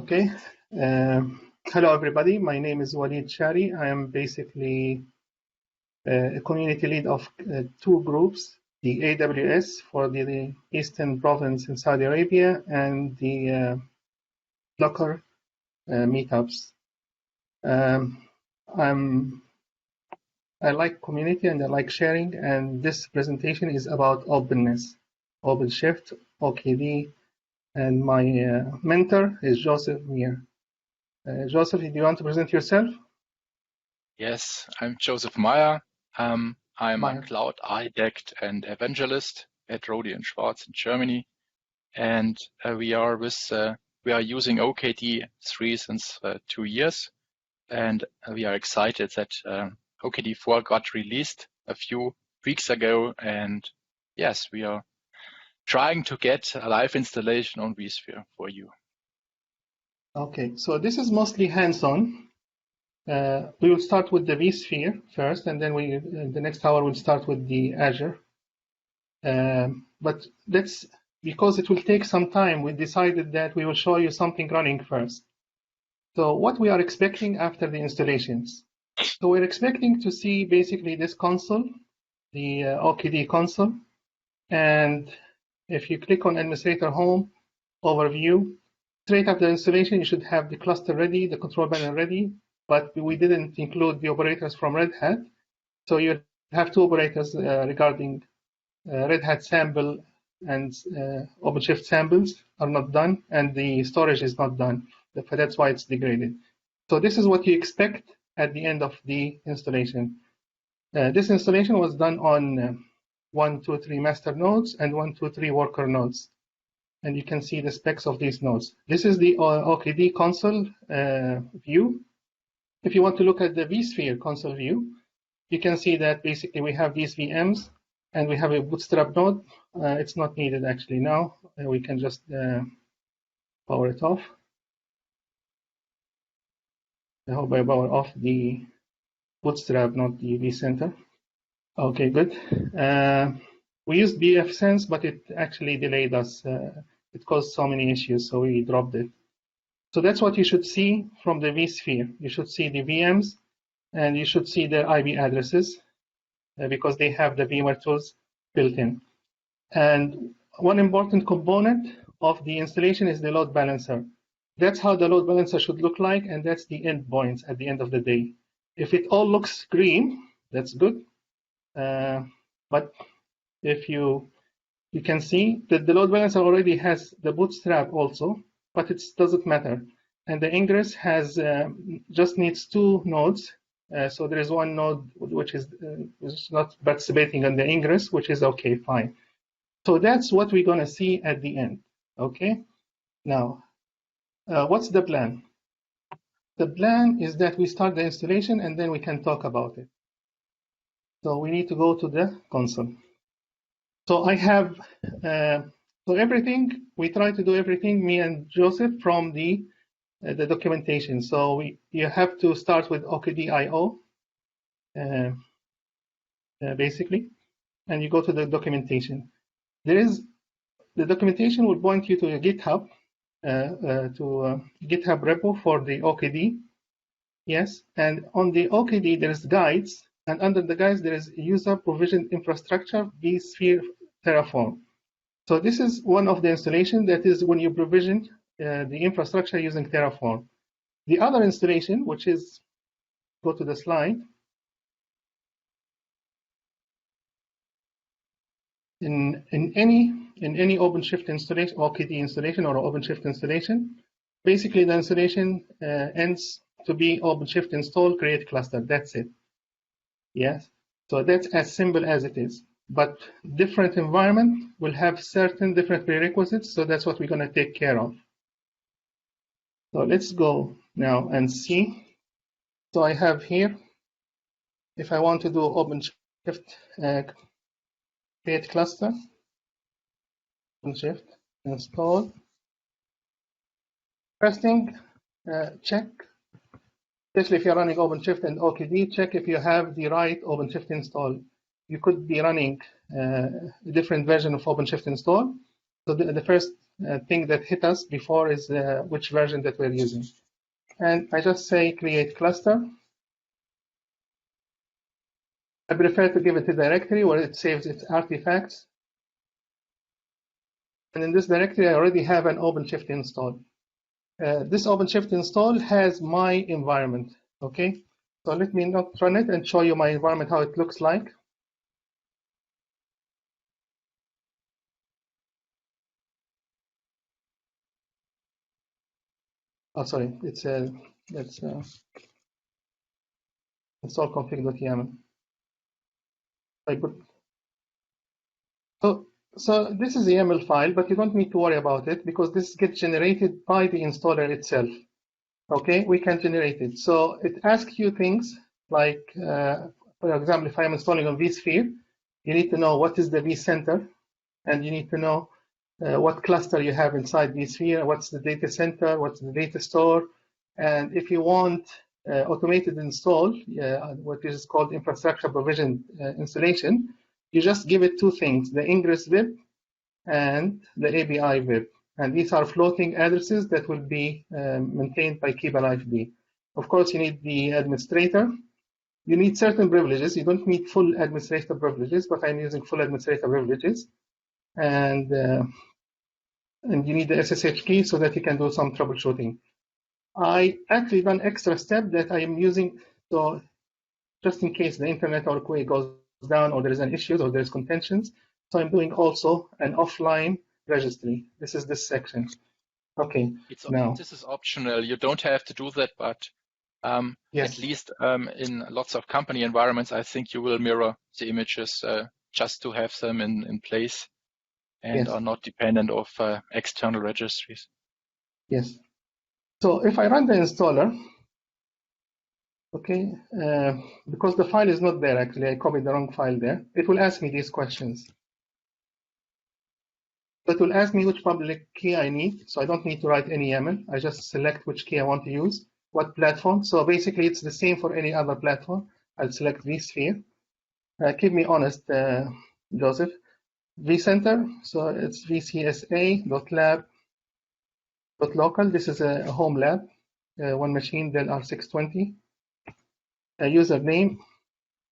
Okay. Hello, everybody. My name is Walid Shari. I am basically a community lead of two groups, the AWS for the Eastern Province in Saudi Arabia and the Docker meetups. I like community and I like sharing, and this presentation is about openness, OpenShift, OKD, and my mentor is Joseph Mir. Joseph, do you want to present yourself? Yes, I'm Joseph Meyer. I'm Meyer. a cloud architect and evangelist at Rohde & Schwarz in Germany, and we are using OKD 3 since 2 years, and we are excited that OKD 4 got released a few weeks ago, and yes, we are trying to get a live installation on vSphere for you. Okay, so this is mostly hands-on. We will start with the vSphere first, and then the next hour we'll start with the Azure. But because it will take some time, we decided that we will show you something running first. So what we are expecting after the installations. So we're expecting to see basically this console, the OKD console. And if you click on Administrator Home, Overview, straight after the installation, you should have the cluster ready, the control panel ready, but we didn't include the operators from Red Hat. So you have two operators regarding Red Hat sample and OpenShift samples are not done, and the storage is not done. That's why it's degraded. So this is what you expect at the end of the installation. This installation was done on 1, 2, 3 master nodes and 1, 2, 3 worker nodes. And you can see the specs of these nodes. This is the OKD console view. If you want to look at the vSphere console view, you can see that basically we have these VMs and we have a bootstrap node. It's not needed actually now. We can just power it off. I hope I power off the bootstrap, not the vCenter. Okay, good. We used bfSense, but it actually delayed us. It caused so many issues, so we dropped it. So that's what you should see from the vSphere. You should see the VMs, and you should see the IP addresses because they have the VMware tools built in. And one important component of the installation is the load balancer. That's how the load balancer should look like, and that's the endpoints at the end of the day. If it all looks green, that's good. But if you can see that the load balancer already has the bootstrap also, but it doesn't matter. And the ingress has just needs 2 nodes. So there is one node which is not participating in the ingress, which is okay, fine. So that's what we're going to see at the end. Okay. Now, what's the plan? The plan is that we start the installation and then we can talk about it. So we need to go to the console. So I have, so everything, we try to do everything, me and Joseph, from the documentation. So you have to start with OKD.io, basically, and you go to the documentation. The documentation will point you to a GitHub, GitHub repo for the OKD. Yes, and on the OKD, there's guides, and under the guides, there is user provisioned infrastructure, vSphere Terraform. So this is one of the installation, that is when you provision the infrastructure using Terraform. The other installation, which is, go to the slide. In any OpenShift installation, OKD installation or OpenShift installation, basically the installation ends to be OpenShift install, create cluster. That's it. Yes. So that's as simple as it is. But different environment will have certain different prerequisites. So that's what we're going to take care of. So let's go now and see. So I have here, if I want to do OpenShift create cluster, OpenShift install. First thing, check, especially if you're running OpenShift and OKD, check if you have the right OpenShift install. You could be running a different version of OpenShift install. So the first thing that hit us before is which version that we're using. And I just say create cluster. I prefer to give it a directory where it saves its artifacts. And in this directory, I already have an OpenShift installed. This OpenShift install has my environment, okay? So let me not run it and show you my environment, how it looks like. Oh, sorry, it's install config.yaml. So this is the YAML file, but you don't need to worry about it because this gets generated by the installer itself. Okay, we can generate it. So it asks you things like, for example, if I'm installing on vSphere, you need to know what is the vCenter, and you need to know what cluster you have inside vSphere, what's the data center, what's the data store, and if you want automated install, what is called infrastructure provision installation, you just give it two things, the ingress VIP and the API VIP. And these are floating addresses that will be maintained by KeepAliveD. Of course, you need the administrator. You need certain privileges. You don't need full administrator privileges, but I'm using full administrator privileges. And you need the SSH key so that you can do some troubleshooting. I actually done extra step that I am using, so just in case the internet or query goes down or there is an issue or there's contentions. So I'm doing also an offline registry. This is this section. Okay, now. This is optional. You don't have to do that, but yes. At least in lots of company environments, I think you will mirror the images just to have them in place and are not dependent of external registries. Yes. So if I run the installer, okay, because the file is not there, actually, I copied the wrong file there. It will ask me these questions. It will ask me which public key I need. So I don't need to write any YAML. I just select which key I want to use, what platform. So basically, it's the same for any other platform. I'll select vSphere. Keep me honest, Joseph. vCenter, so it's vcsa.lab.local. This is a home lab, one machine, Dell R620. Username,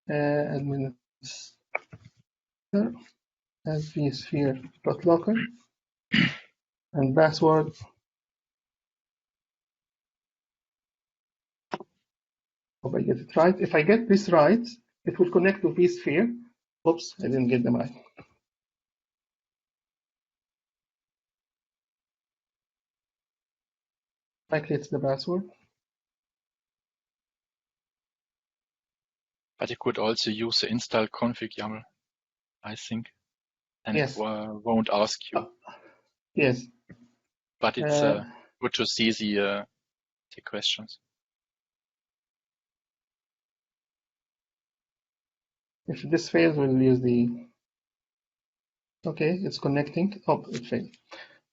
administrator, as vSphere.local, and password. Hope I get it right. If I get this right, it will connect to vSphere. Oops, I didn't get them right. Likely it's the password. But you could also use the install config YAML, I think, and yes. It won't ask you. Yes. But it's good to see the questions. If this fails, we'll use the. Okay, it's connecting. Oh, it failed.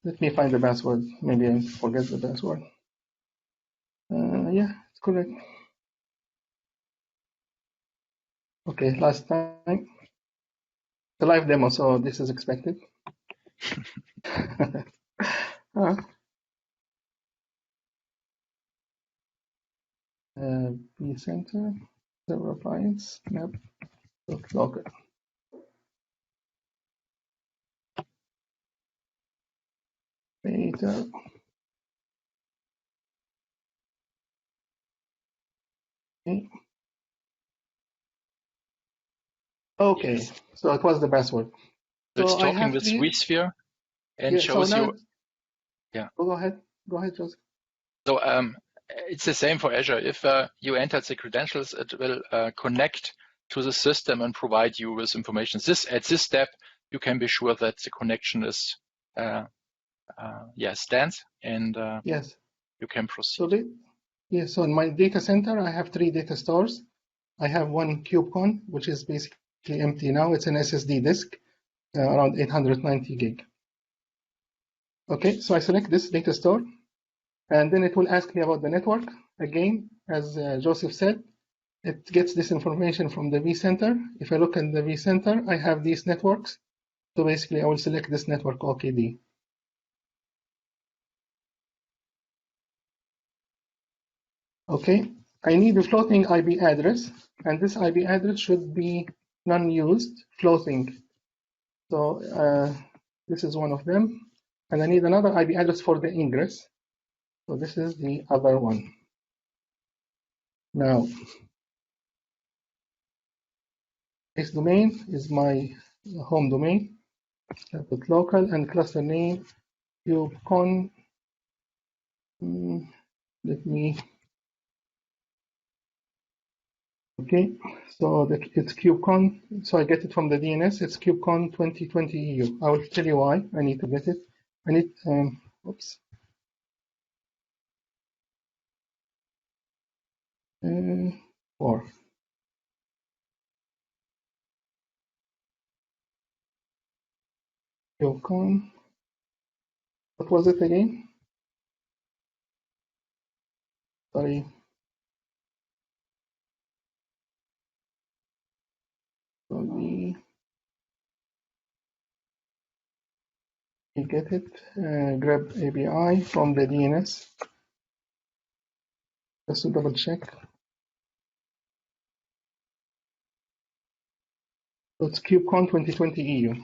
Let me find the password. Maybe I forget the password. Yeah, it's correct. Okay, last time. The live demo, so this is expected. vCenter, server appliance, map.local. Data. Okay, yes. So it was the password. So it's talking with vSphere and shows you. Yeah. Go ahead, Joseph. So it's the same for Azure. If you entered the credentials, it will connect to the system and provide you with information. At this step, you can be sure that the connection is stands, and yes, you can proceed. So in my data center, I have 3 data stores. I have one KubeCon, which is basically empty now. It's an SSD disk, around 890 gig. Okay, so I select this data store, and then it will ask me about the network. Again, as Joseph said, it gets this information from the vCenter. If I look in the vCenter, I have these networks. So basically, I will select this network OKD. Okay, I need a floating IP address, and this IP address should be non-used, floating. So this is one of them, and I need another IP address for the ingress. So this is the other one. Now, this domain is my home domain. I put local and cluster name KubeCon. Let me. Okay, so it's KubeCon. So I get it from the DNS. It's KubeCon 2020 EU. I will tell you why I need to get it. I need. Oops. Or KubeCon. What was it again? Sorry. So we get it. Grab API from the DNS. Just to double check. So it's KubeCon 2020 EU.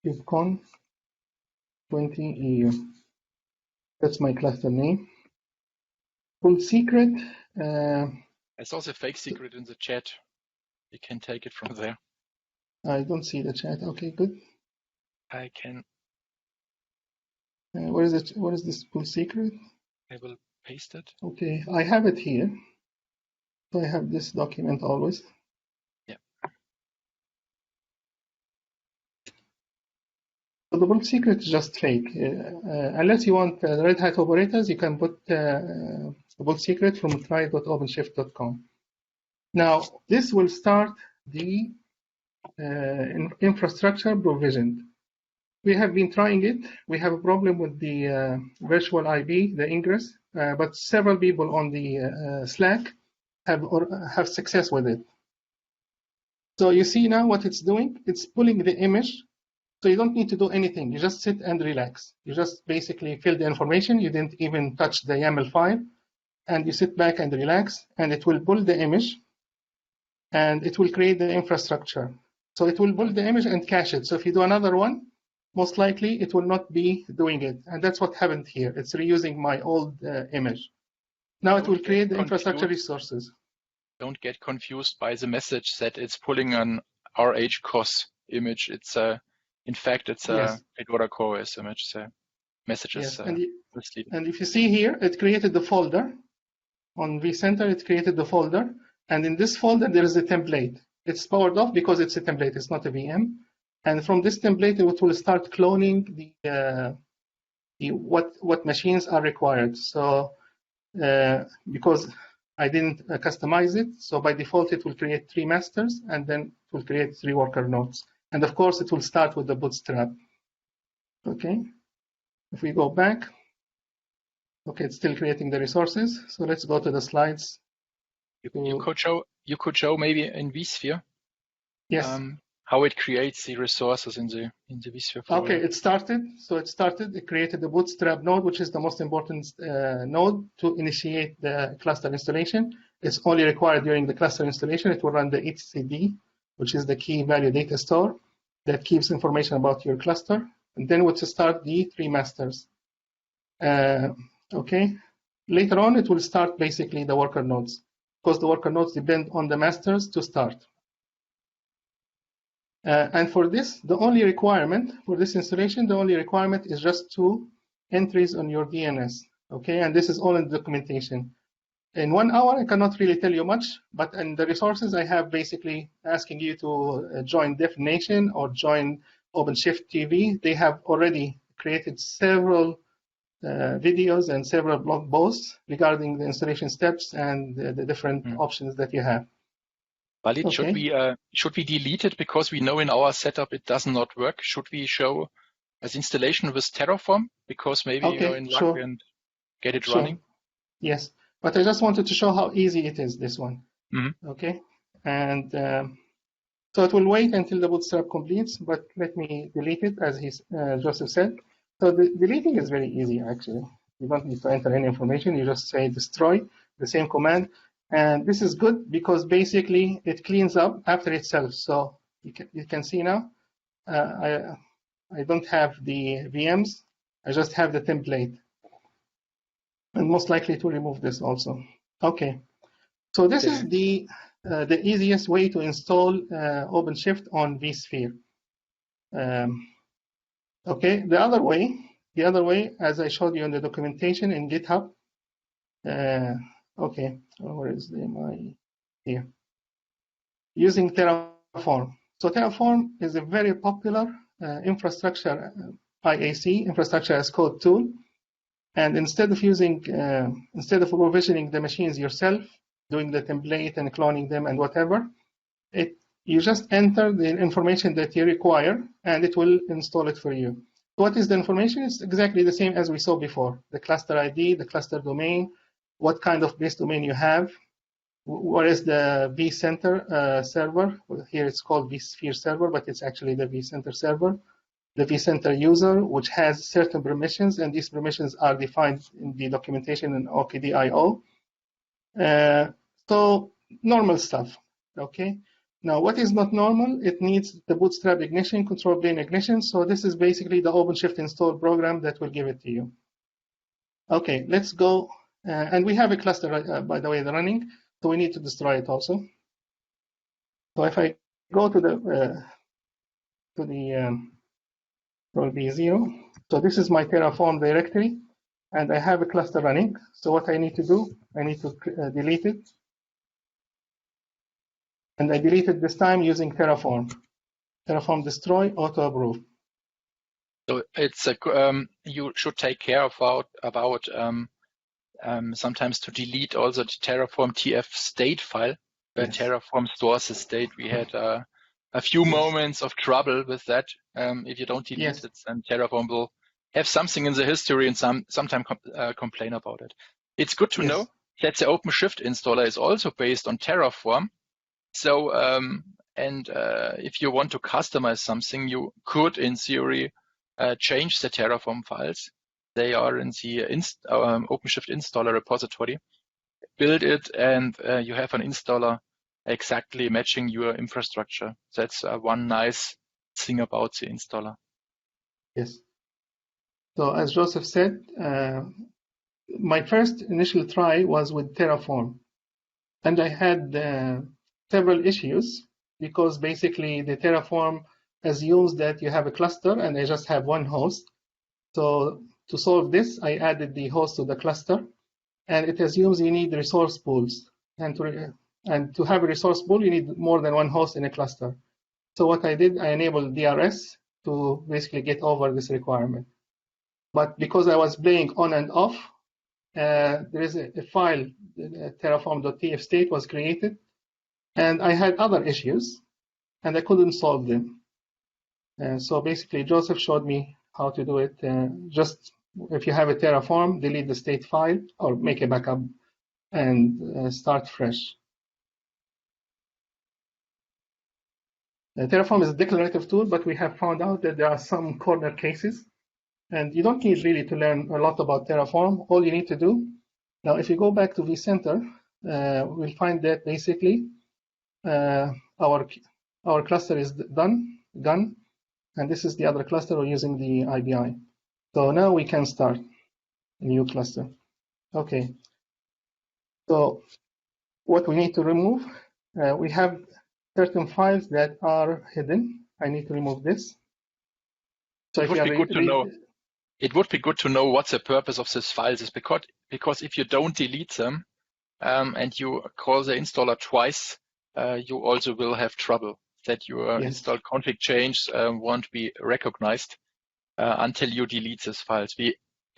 KubeCon 20 EU. That's my cluster name. Full secret. There's also a fake secret in the chat. You can take it from there. I don't see the chat. Okay, good. I can. Where is it? What is this full secret? I will paste it. Okay, I have it here. So I have this document always. Yeah. So the full secret is just fake. Unless you want Red Hat operators, you can put the full secret from try.openshift.com. Now, this will start the infrastructure provision. We have been trying it. We have a problem with the virtual IP, the ingress, but several people on the Slack have success with it. So you see now what it's doing? It's pulling the image. So you don't need to do anything. You just sit and relax. You just basically fill the information. You didn't even touch the YAML file. And you sit back and relax, and it will pull the image, and it will create the infrastructure. So it will pull the image and cache it. So if you do another one, most likely it will not be doing it. And that's what happened here. It's reusing my old image. Now it will create the infrastructure resources. Don't get confused by the message that it's pulling an RHCOS image. It's in fact, it's a Fedora CoreOS image. So message is misleading. And if you see here, it created the folder. On vCenter, it created the folder. And in this folder, there is a template. It's powered off because it's a template. It's not a VM. And from this template, it will start cloning what machines are required. So because I didn't customize it, so by default, it will create 3 masters, and then it will create 3 worker nodes. And of course, it will start with the bootstrap. Okay, if we go back, okay, it's still creating the resources. So let's go to the slides. You could show maybe in vSphere. Yes. How it creates the resources in the vSphere folder. Okay, it started. So it created the bootstrap node, which is the most important node to initiate the cluster installation. It's only required during the cluster installation. It will run the etcd, which is the key value data store that keeps information about your cluster. And then we'll start the 3 masters. Okay. Later on, it will start basically the worker nodes, because the worker nodes depend on the masters to start. And for this, the only requirement for this installation, the only requirement is just 2 entries on your DNS. Okay, and this is all in the documentation. In 1 hour, I cannot really tell you much, but in the resources, I have basically asking you to join DevNation or join OpenShift TV. They have already created several videos and several blog posts regarding the installation steps and the different options that you have. Walid, okay. Should we delete it because we know in our setup it does not work? Should we show as installation with Terraform because maybe you're in luck and get it running? Yes, but I just wanted to show how easy it is, this one. Okay, and so it will wait until the bootstrap completes, but let me delete it as Joseph said. So the deleting is very easy actually. You don't need to enter any information. You just say destroy, the same command. And this is good because basically it cleans up after itself. So you can see now, I don't have the VMs. I just have the template. And most likely to remove this also. Okay. So this is the easiest way to install OpenShift on vSphere. Okay, the other way, as I showed you in the documentation in GitHub. Okay, where is my here? Using Terraform. So Terraform is a very popular infrastructure IAC, infrastructure as code tool. And instead of provisioning the machines yourself, doing the template and cloning them and whatever, you just enter the information that you require, and it will install it for you. What is the information? It's exactly the same as we saw before. The cluster ID, the cluster domain, what kind of base domain you have, what is the vCenter server. Here it's called vSphere server, but it's actually the vCenter server. The vCenter user, which has certain permissions, and these permissions are defined in the documentation in OKDIO. So normal stuff, okay? Now, what is not normal? It needs the Bootstrap ignition, control plane ignition. So this is basically the OpenShift install program that will give it to you. Okay, let's go. And we have a cluster, by the way, running. So we need to destroy it also. So if I go to the control B0. So this is my Terraform directory, and I have a cluster running. So what I need to do, I need to delete it. And I delete it this time using Terraform. Terraform destroy, auto approve. So it's you should take care about sometimes to delete also the Terraform TF state file, where Terraform stores the state. We had a few moments of trouble with that. If you don't delete it, then Terraform will have something in the history and sometime complain about it. It's good to know that the OpenShift installer is also based on Terraform. So, if you want to customize something, you could, in theory, change the Terraform files. They are in the OpenShift installer repository. Build it, and you have an installer exactly matching your infrastructure. That's one nice thing about the installer. Yes. So as Joseph said, my first initial try was with Terraform. And I had several issues because basically the Terraform assumes that you have a cluster and I just have one host. So to solve this, I added the host to the cluster, and it assumes you need resource pools. And to have a resource pool, you need more than one host in a cluster. So what I did, I enabled DRS to basically get over this requirement. But because I was playing on and off, there is a file, terraform.tf state was created, and I had other issues, and I couldn't solve them. So basically, Joseph showed me how to do it. Just if you have a Terraform, delete the state file or make a backup and start fresh. Terraform is a declarative tool, but we have found out that there are some corner cases, and you don't need really to learn a lot about Terraform. All you need to do, now if you go back to vCenter, we'll find that basically our cluster is done, and this is the other cluster we're using the IBI. So now we can start a new cluster. Okay. So what we need to remove, we have certain files that are hidden. I need to remove this. So it would be good to know. It would be good to know what the purpose of these files is, because if you don't delete them and you call the installer twice, you also will have trouble that your install config change won't be recognized until you delete these files.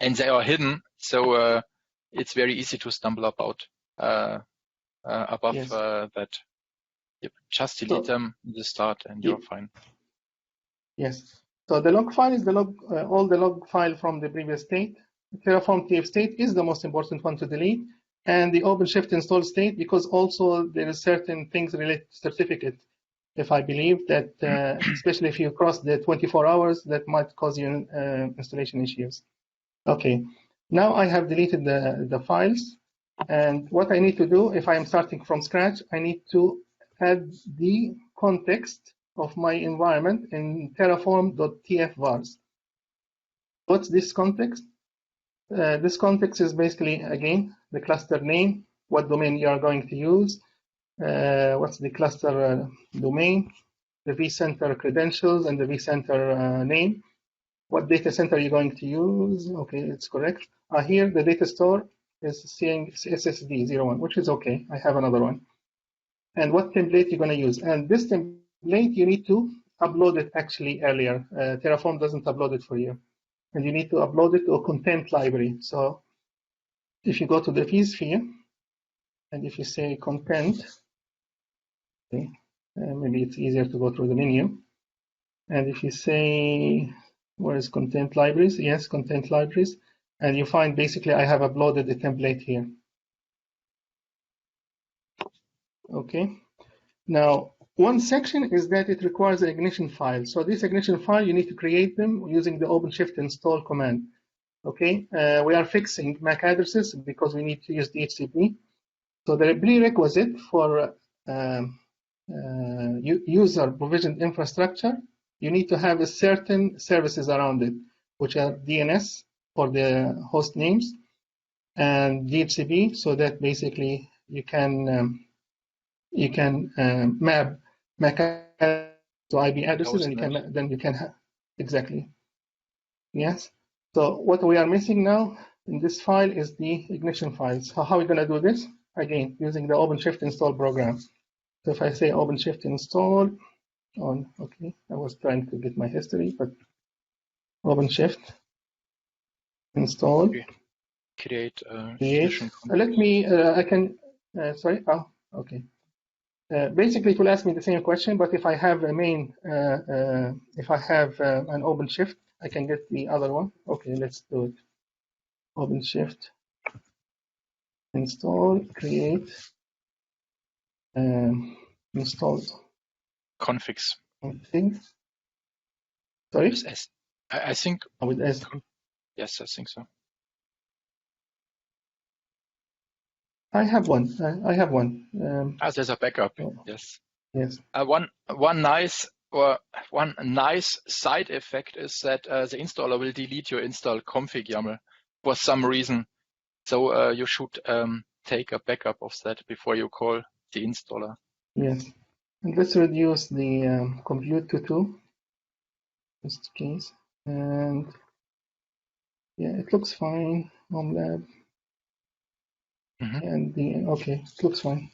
And they are hidden, so it's very easy to stumble about above that. You just delete them in the start, and you're fine. Yes. So the log file is the log, all the log file from the previous state. Terraform TF state is the most important one to delete, and the OpenShift install state, because also there is certain things related to certificate. If I believe that, especially if you cross the 24 hours, that might cause you installation issues. Okay. Now I have deleted the files, and what I need to do, if I am starting from scratch, I need to add the context of my environment in terraform.tfvars. What's this context? This context is basically, again, the cluster name, what domain you are going to use, what's the cluster domain, the vCenter credentials, and the vCenter name. What data center you're going to use? Okay, it's correct. Here, the data store is saying SSD01, which is okay. I have another one. And what template you're going to use? And this template, you need to upload it actually earlier. Terraform doesn't upload it for you. And you need to upload it to a content library. So if you go to the vSphere, and if you say content, okay, maybe it's easier to go through the menu. And if you say, where is content libraries? Yes, content libraries. And you find basically I have uploaded the template here. Okay. Now, one section is that it requires an ignition file. So this ignition file, you need to create them using the OpenShift install command. Okay. We are fixing MAC addresses because we need to use DHCP. So the prerequisite for user provisioned infrastructure, you need to have a certain services around it, which are DNS for the host names and DHCP, so that basically you can map MAC to IP addresses, and then you can have exactly. Yes. So what we are missing now in this file is the ignition files. So how are we going to do this? Again, using the OpenShift install program. So if I say OpenShift install on, okay, I was trying to get my history, but OpenShift install. Create. Let me, I can, sorry, oh, okay. Basically, it will ask me the same question, but if I have a main, if I have an OpenShift, I can get the other one. Okay, let's do it. OpenShift install, create, install configs. Config. Sorry? With S. I think. Oh, with S. Yes, I think so. I have one. I have one. There's a backup. Oh. Yes. Yes. One nice side effect is that the installer will delete your install config YAML for some reason. So you should take a backup of that before you call the installer. Yes. And let's reduce the compute to 2. Just case. And yeah, it looks fine. Home lab. And the okay, it looks fine.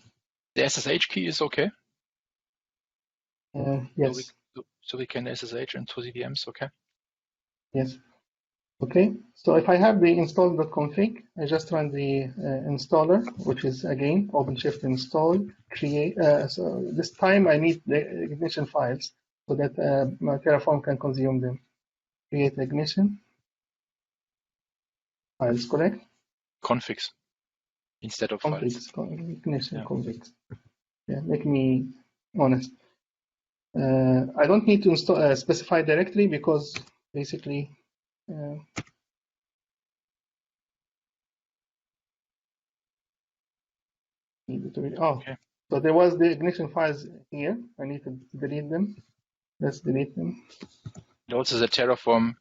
The SSH key is okay. Yes. So we can SSH into the VMs, okay? Yes. Okay. So if I have the install.config, I just run the installer, which is again OpenShift install. Create. So this time I need the ignition files so that my Terraform can consume them. Create ignition files, correct? Configs instead of configs, files. Ignition configs. Yeah, make me honest. I don't need to install specify directly because basically oh, okay. So there was the ignition files here. I need to delete them. Let's delete them. Also the Terraform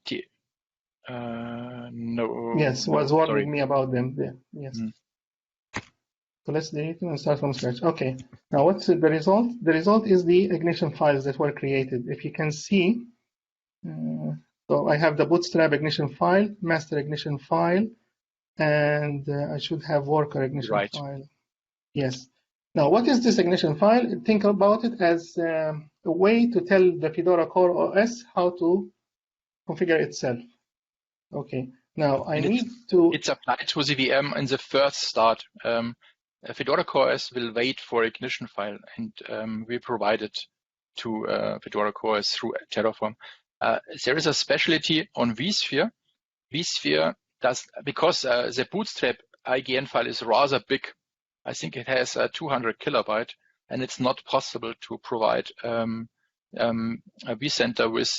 no. Yes, was warning me about them there. Yes. So let's delete them and start from scratch. Okay. Now what's the result? The result is the ignition files that were created. If you can see, so I have the bootstrap ignition file, master ignition file, and I should have worker ignition file. Yes. Now, what is this ignition file? Think about it as a way to tell the Fedora Core OS how to configure itself. Okay. Now, I need to... It's applied to the VM in the first start. Fedora Core OS will wait for ignition file, and we provide it to Fedora Core OS through Terraform. There is a specialty on vSphere. vSphere does, because the bootstrap IGN file is rather big. I think it has 200 kilobyte, and it's not possible to provide a vCenter with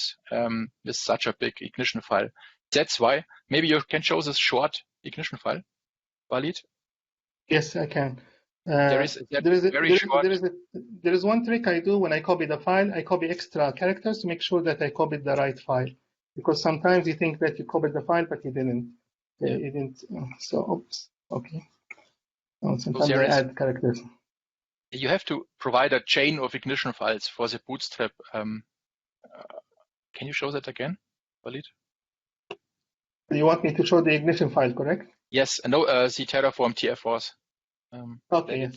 such a big ignition file. That's why maybe you can show this short ignition file? Walid? Yes, I can. There is one trick I do when I copy the file. I copy extra characters to make sure that I copied the right file, because sometimes you think that you copied the file, but you didn't. Yeah. You didn't. So, oops. Okay. Sometimes I add characters. You have to provide a chain of ignition files for the Bootstrap. Can you show that again, Walid? You want me to show the ignition file, correct? Yes. No, the Terraform TF4s. Okay. Yes.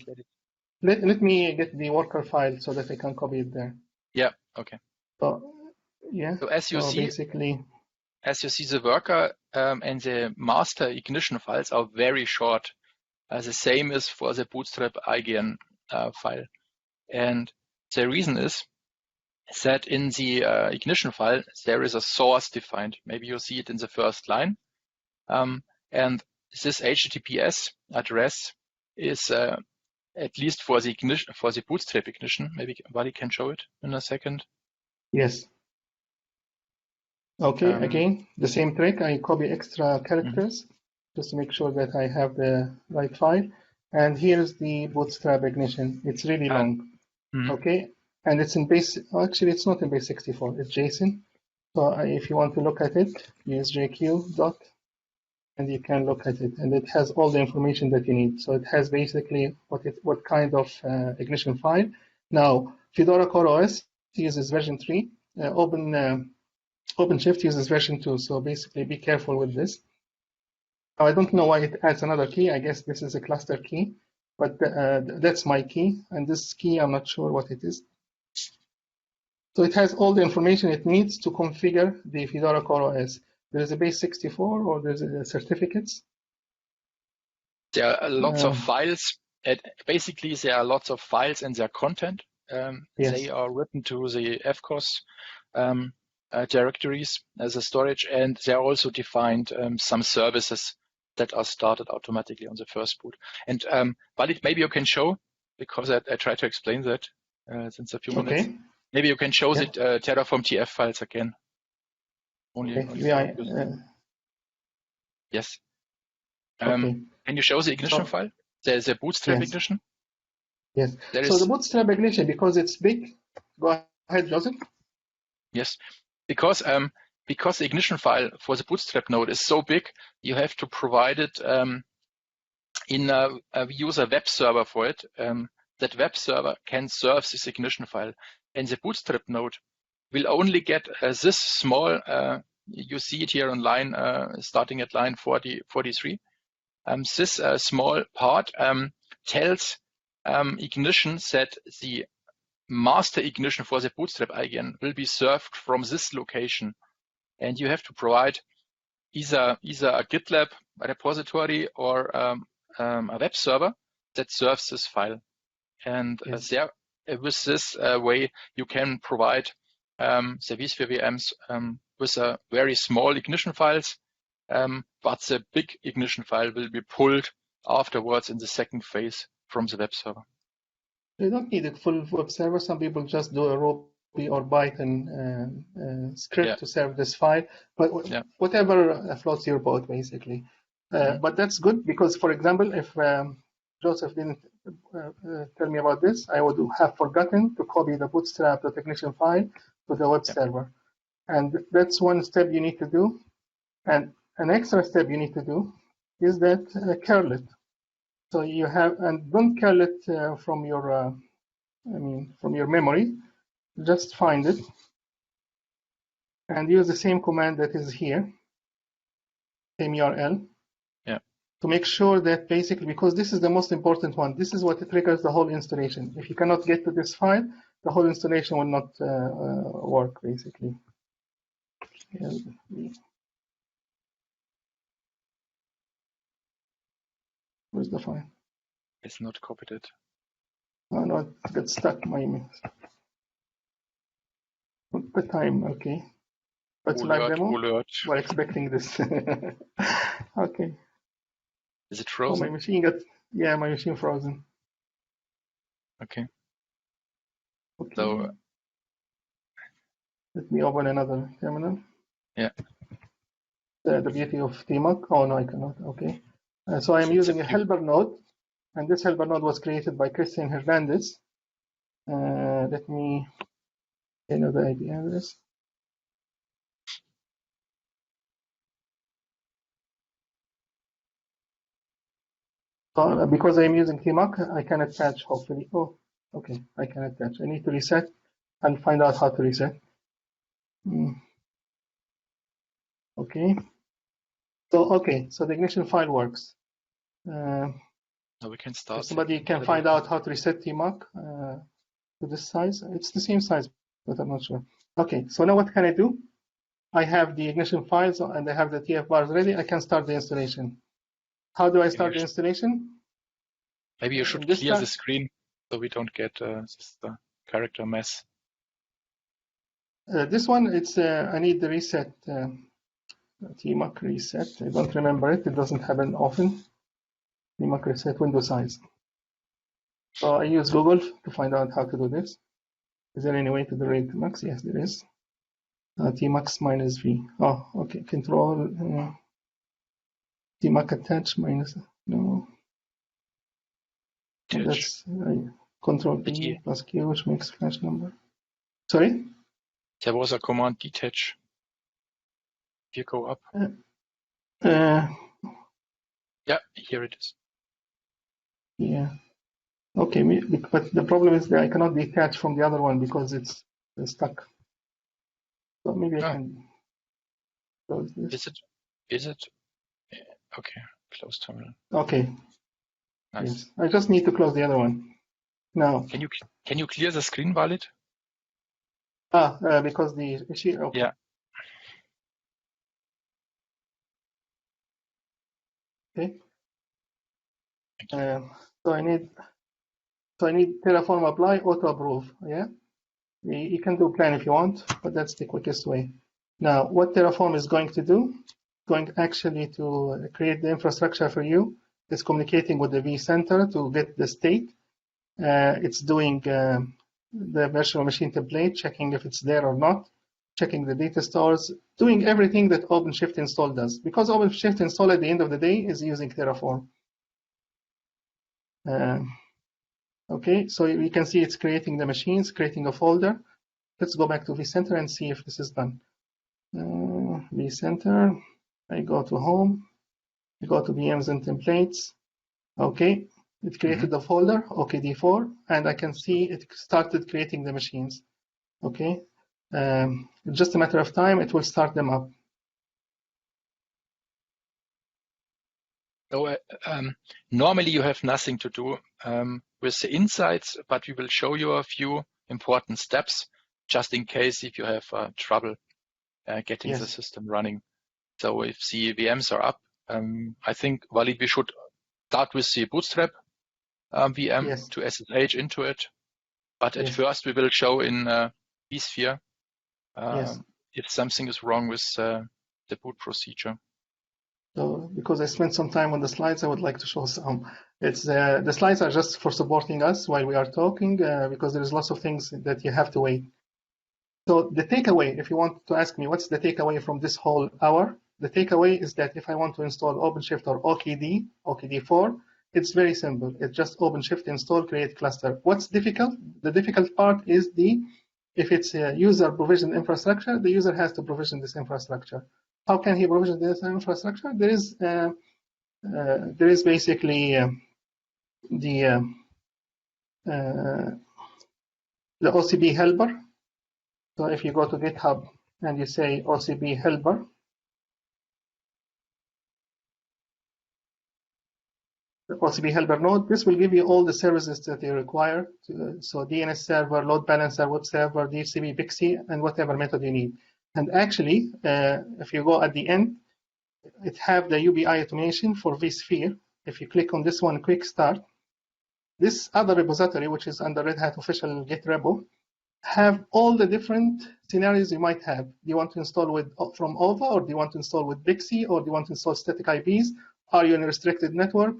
Let me get the worker file so that I can copy it there. Yeah. Okay. So yeah. So as you see, basically, as you see, the worker and the master ignition files are very short. The same is for the Bootstrap IGN file, and the reason is that in the ignition file there is a source defined. Maybe you see it in the first line, and this HTTPS address is at least for the ignition, for the Bootstrap ignition. Maybe Wally can show it in a second. Yes. Okay, again, the same trick. I copy extra characters just to make sure that I have the right file. And here's the Bootstrap ignition. It's really long. Okay, and it's in base. Actually, it's not in base 64. It's JSON. So if you want to look at it, use JQ dot, and you can look at it. And it has all the information that you need. So it has basically what kind of ignition file. Now, Fedora CoreOS uses version 3. OpenShift uses version 2, so basically be careful with this. Now, I don't know why it adds another key. I guess this is a cluster key, but that's my key, and this key, I'm not sure what it is. So it has all the information it needs to configure the Fedora CoreOS. There is a base 64, or there's certificates. There are lots of files. Basically, there are lots of files and their content. Yes. They are written to the FCOS directories as a storage, and there are also defined some services that are started automatically on the first boot. And Walid, maybe you can show, because I tried to explain that since a few minutes. Maybe you can show the Terraform TF files again. Yes. Can you show the ignition file? The Bootstrap ignition? Yes. So the Bootstrap ignition, because it's big. Go ahead, Joseph. Yes. Because the ignition file for the Bootstrap node is so big, you have to provide it we use a web server for it. That web server can serve this ignition file. And the Bootstrap node will only get this small, you see it here on line, starting at line 43. This small part tells ignition that the master ignition for the Bootstrap IGN will be served from this location. And you have to provide either a GitLab repository or a web server that serves this file. And with this way, you can provide the vSphere VMs with a very small ignition files, but the big ignition file will be pulled afterwards in the second phase from the web server. You don't need a full web server. Some people just do a Ruby or Python script to serve this file, but whatever floats your boat, basically. But that's good because, for example, if Joseph didn't tell me about this, I would have forgotten to copy the bootstrap.ignition file to the web server. And that's one step you need to do. And an extra step you need to do is that curl it. So you have, and don't curl it from your, from your memory. Just find it and use the same command that is here, same URL. To make sure that basically, because this is the most important one, this is what triggers the whole installation. If you cannot get to this file, the whole installation will not work, basically. Where's the file? It's not copied it. Oh, no, it got stuck. The time, okay. But live demo, we're expecting this. Okay. Is it frozen? Oh, my machine my machine frozen. Okay. So let me open another terminal. Yeah. the beauty of TMUC. Oh, no, I cannot. Okay. So I'm using a helper node, and this helper node was created by Christian Hernandez. Let me enter the IP address. Because I'm using TMUC, I can attach, hopefully. Oh, okay, I can attach. I need to reset and find out how to reset. Okay. So the ignition file works. Now we can start. If somebody can find out how to reset TMUC to this size. It's the same size, but I'm not sure. Okay, so now what can I do? I have the ignition files and I have the TF bars ready. I can start the installation. How do I start the installation? Maybe you should clear the screen so we don't get this character mess. This one, it's I need the reset, TMUC reset. I don't remember it. It doesn't happen often. TMUC reset window size. So I use Google to find out how to do this. Is there any way to delete TMUX? Yes, there is. TMUX minus V. Oh, okay. Control TMUC attach minus no. That's Control P plus Q, which makes flash number. Sorry? There was a command detach. If you go up. Yeah, here it is. Yeah. Okay, but the problem is that I cannot detach from the other one because it's stuck. So maybe I can close this. Is it? Okay, close terminal. Okay. Nice. Yes. I just need to close the other one. Now. Can you clear the screen while it? Because the issue. Okay. Yeah. Okay. So I need Terraform apply auto approve. Yeah. You can do plan if you want, but that's the quickest way. Now, what Terraform is going to do, going actually to create the infrastructure for you. It's communicating with the vCenter to get the state. It's doing the virtual machine template, checking if it's there or not, checking the data stores, doing everything that OpenShift install does. Because OpenShift install at the end of the day is using Terraform. Okay, so we can see it's creating the machines, creating a folder. Let's go back to vCenter and see if this is done. vCenter, I go to home, I go to VMs and templates. Okay, it created the folder, OKD4, and I can see it started creating the machines. Okay, just a matter of time, it will start them up. So normally you have nothing to do with the insights, but we will show you a few important steps just in case if you have trouble getting the system running. So if the VMs are up, I think, Walid, we should start with the Bootstrap VM to SSH into it. But at first we will show in vSphere if something is wrong with the boot procedure. So, because I spent some time on the slides, I would like to show some. It's the slides are just for supporting us while we are talking, because there's lots of things that you have to wait. So the takeaway, if you want to ask me what's the takeaway from this whole hour, the takeaway is that if I want to install OpenShift or OKD4, it's very simple. It's just OpenShift install, create cluster. What's difficult? The difficult part is if it's a user provisioned infrastructure, the user has to provision this infrastructure. How can he provision this infrastructure? There is basically the OCB helper. So if you go to GitHub and you say OCB helper, the OCB helper node, this will give you all the services that you require. So DNS server, load balancer, web server, DHCP, Pixie, and whatever method you need. And actually, if you go at the end, it have the UBI automation for vSphere. If you click on this one, quick start, this other repository, which is under Red Hat official Git repo, have all the different scenarios you might have. Do you want to install from OVA, or do you want to install with Pixie, or do you want to install static IPs? Are you in a restricted network?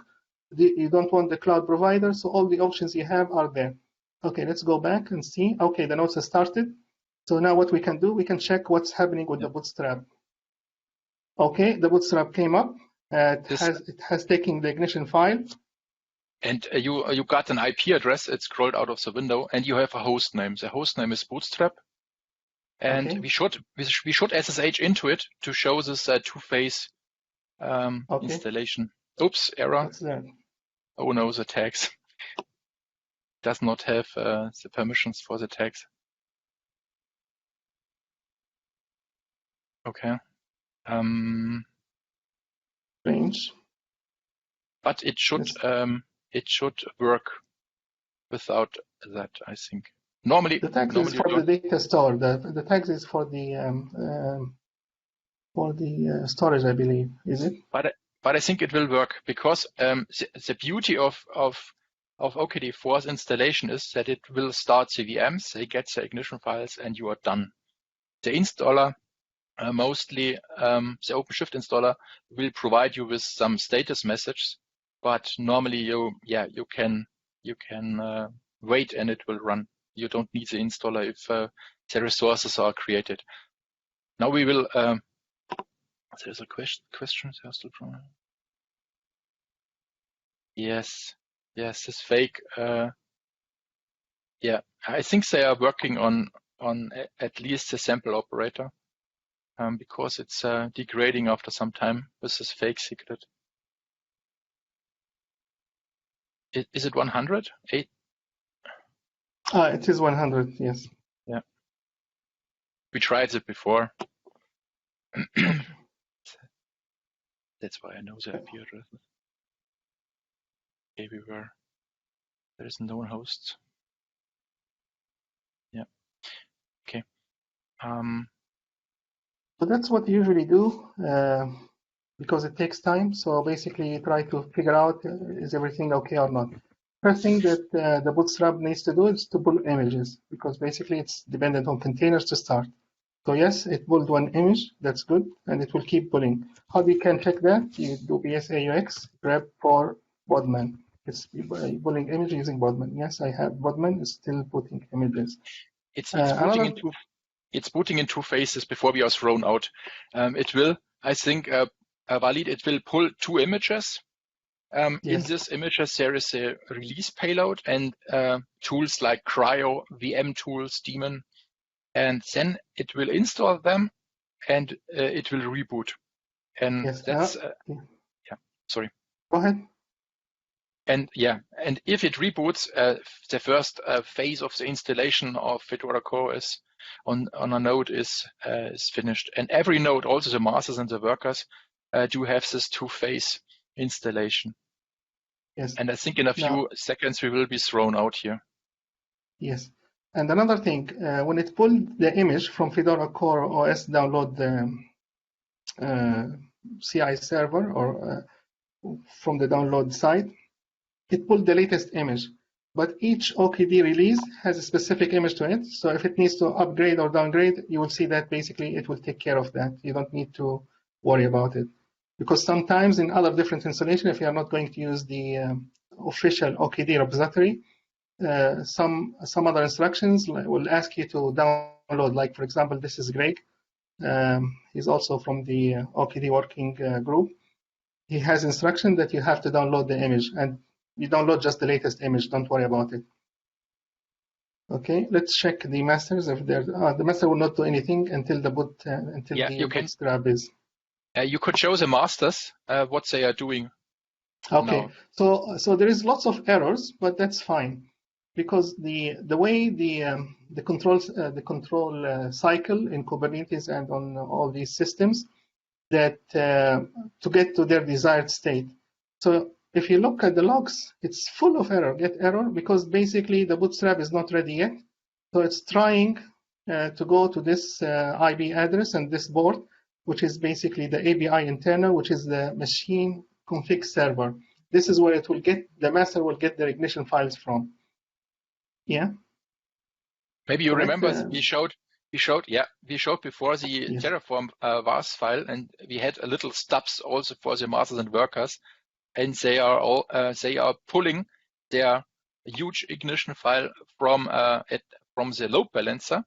You don't want the cloud provider, so all the options you have are there. Okay, let's go back and see. Okay, the nodes have started. So now what we can do, we can check what's happening with the Bootstrap. Okay, the Bootstrap came up. It has taken the ignition file. And you got an IP address. It scrolled out of the window, and you have a host name. The host name is Bootstrap, and Okay. we should SSH into it to show this two-phase installation. Oops, error. What's that? Oh no, the tags does not have the permissions for the tags. Okay. Strange. But it should work without that, I think. Normally the tags is for the data store. The tags is for the storage, I believe. Is it? But I think it will work because the beauty of OKD4's installation is that it will start the VMs, they get the ignition files, and you are done. The installer, mostly the OpenShift installer, will provide you with some status message, but normally you can wait and it will run. You don't need the installer if the resources are created. Now we will. There's a question. Yes, this fake. Yeah, I think they are working on at least the sample operator, because it's degrading after some time with this fake secret. Is it 100? 8? It is 100. Yes. Yeah. We tried it before. That's why I know the IP address. Okay, there is no host. Yeah. Okay. So that's what you usually do, because it takes time. So basically, you try to figure out is everything okay or not. First thing that the Bootstrap needs to do is to pull images, because basically it's dependent on containers to start. So yes, it pulled one image, that's good, and it will keep pulling. How you can check that? You do BSAUX grep for Bodman. It's pulling image using Bodman. Yes, I have Bodman, it's still putting images. It's booting in two phases before we are thrown out. It will, I think, Walid, it will pull 2 images. Yes. In these images, there is a release payload and tools like Cryo, VM tools, Daemon, and then it will install them and it will reboot. And yes. that's, sorry. Go ahead. And if it reboots, the first phase of the installation of Fedora Core is on a node is finished. And every node, also the masters and the workers, do have this 2-phase installation. Yes. And I think in a few seconds we will be thrown out here. Yes. And another thing, when it pulled the image from Fedora Core OS download the CI server or from the download site, it pulled the latest image. But each OKD release has a specific image to it. So if it needs to upgrade or downgrade, you will see that basically it will take care of that. You don't need to worry about it. Because sometimes in other different installations, if you are not going to use the official OKD repository, some other instructions will ask you to download. Like, for example, this is Greg. He's also from the OKD working group. He has instruction that you have to download the image, and you download just the latest image. Don't worry about it. Okay, let's check the masters. If the master will not do anything until the Bootstrap is. You could show the masters what they are doing. Okay, now. So there is lots of errors, but that's fine, because the way the control cycle in Kubernetes and on all these systems that to get to their desired state. So if you look at the logs, it's full of error, get error, because basically the Bootstrap is not ready yet. So it's trying to go to this IP address and this port, which is basically the API internal, which is the machine config server. This is where it will get, the master will get the ignition files from. Yeah. Maybe you remember we showed before the Terraform VARs file, and we had a little stubs also for the masters and workers, and they are pulling their huge ignition file from the load balancer,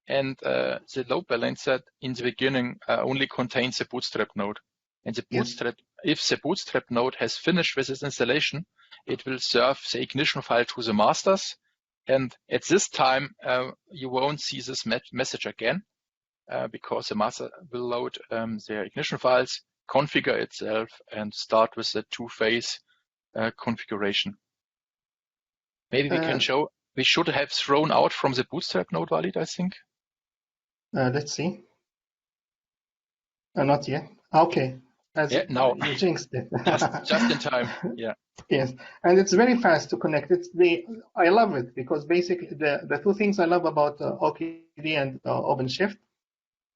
and the load balancer in the beginning only contains the Bootstrap node. And the Bootstrap, if the Bootstrap node has finished with its installation, it will serve the ignition file to the masters. And at this time, you won't see this message again because the master will load their ignition files, configure itself, and start with the two-phase configuration. Maybe we can show. We should have thrown out from the Bootstrap node, Walid, I think. Let's see. Not yet. Okay. Now you jinxed it. just in time. Yeah. Yes, and it's very fast to connect. I love it because basically the two things I love about OKD and OpenShift,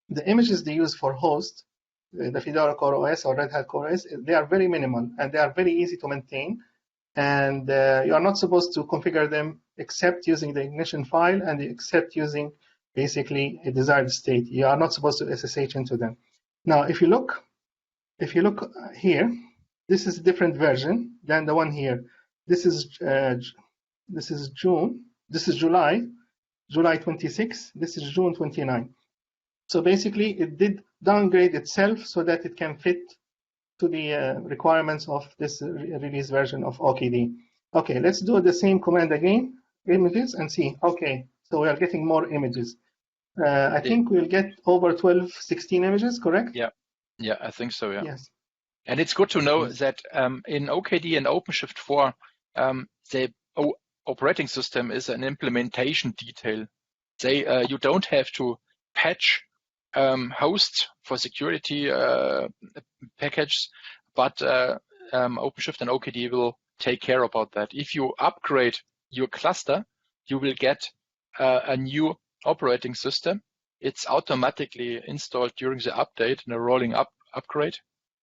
the images they use for host, the Fedora CoreOS or Red Hat CoreOS, they are very minimal and they are very easy to maintain. And you are not supposed to configure them except using the ignition file and except using basically a desired state. You are not supposed to SSH into them. Now, if you look here, this is a different version than the one here. This is June. This is July 26. This is June 29. So basically, it did downgrade itself so that it can fit to the requirements of this release version of OKD. Okay, let's do the same command again, images, and see. Okay, so we are getting more images. I think we'll get over 12, 16 images, correct? Yeah, I think so, yeah. Yes. And it's good to know that in OKD and OpenShift 4, the operating system is an implementation detail. You don't have to patch hosts for security package, but OpenShift and OKD will take care about that. If you upgrade your cluster, you will get a new operating system. It's automatically installed during the update in a rolling upgrade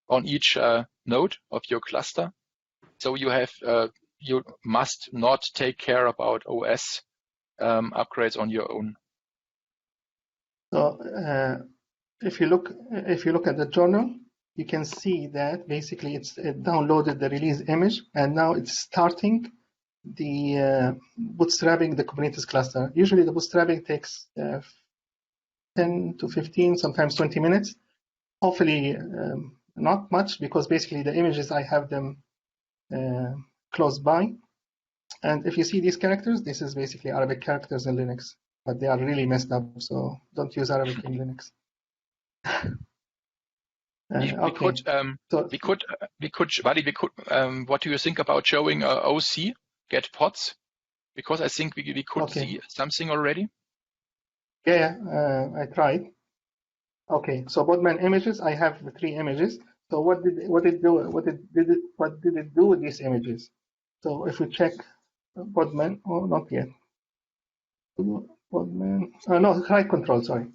on each node of your cluster. So you must not take care about OS upgrades on your own. So if you look at the journal, you can see that basically it downloaded the release image and now it's starting the bootstrapping the Kubernetes cluster. Usually the bootstrapping takes 10 to 15, sometimes 20 minutes. Hopefully not much, because basically the images, I have them close by. And if you see these characters, this is basically Arabic characters in Linux, but they are really messed up, so don't use Arabic in Linux. What do you think about showing OC get pods? Because I think we could see something already. Yeah, I tried. Okay, so Podman images, I have the 3 images. So what did it do with these images? So if we check Podman, not yet. Podman, no, try control, sorry.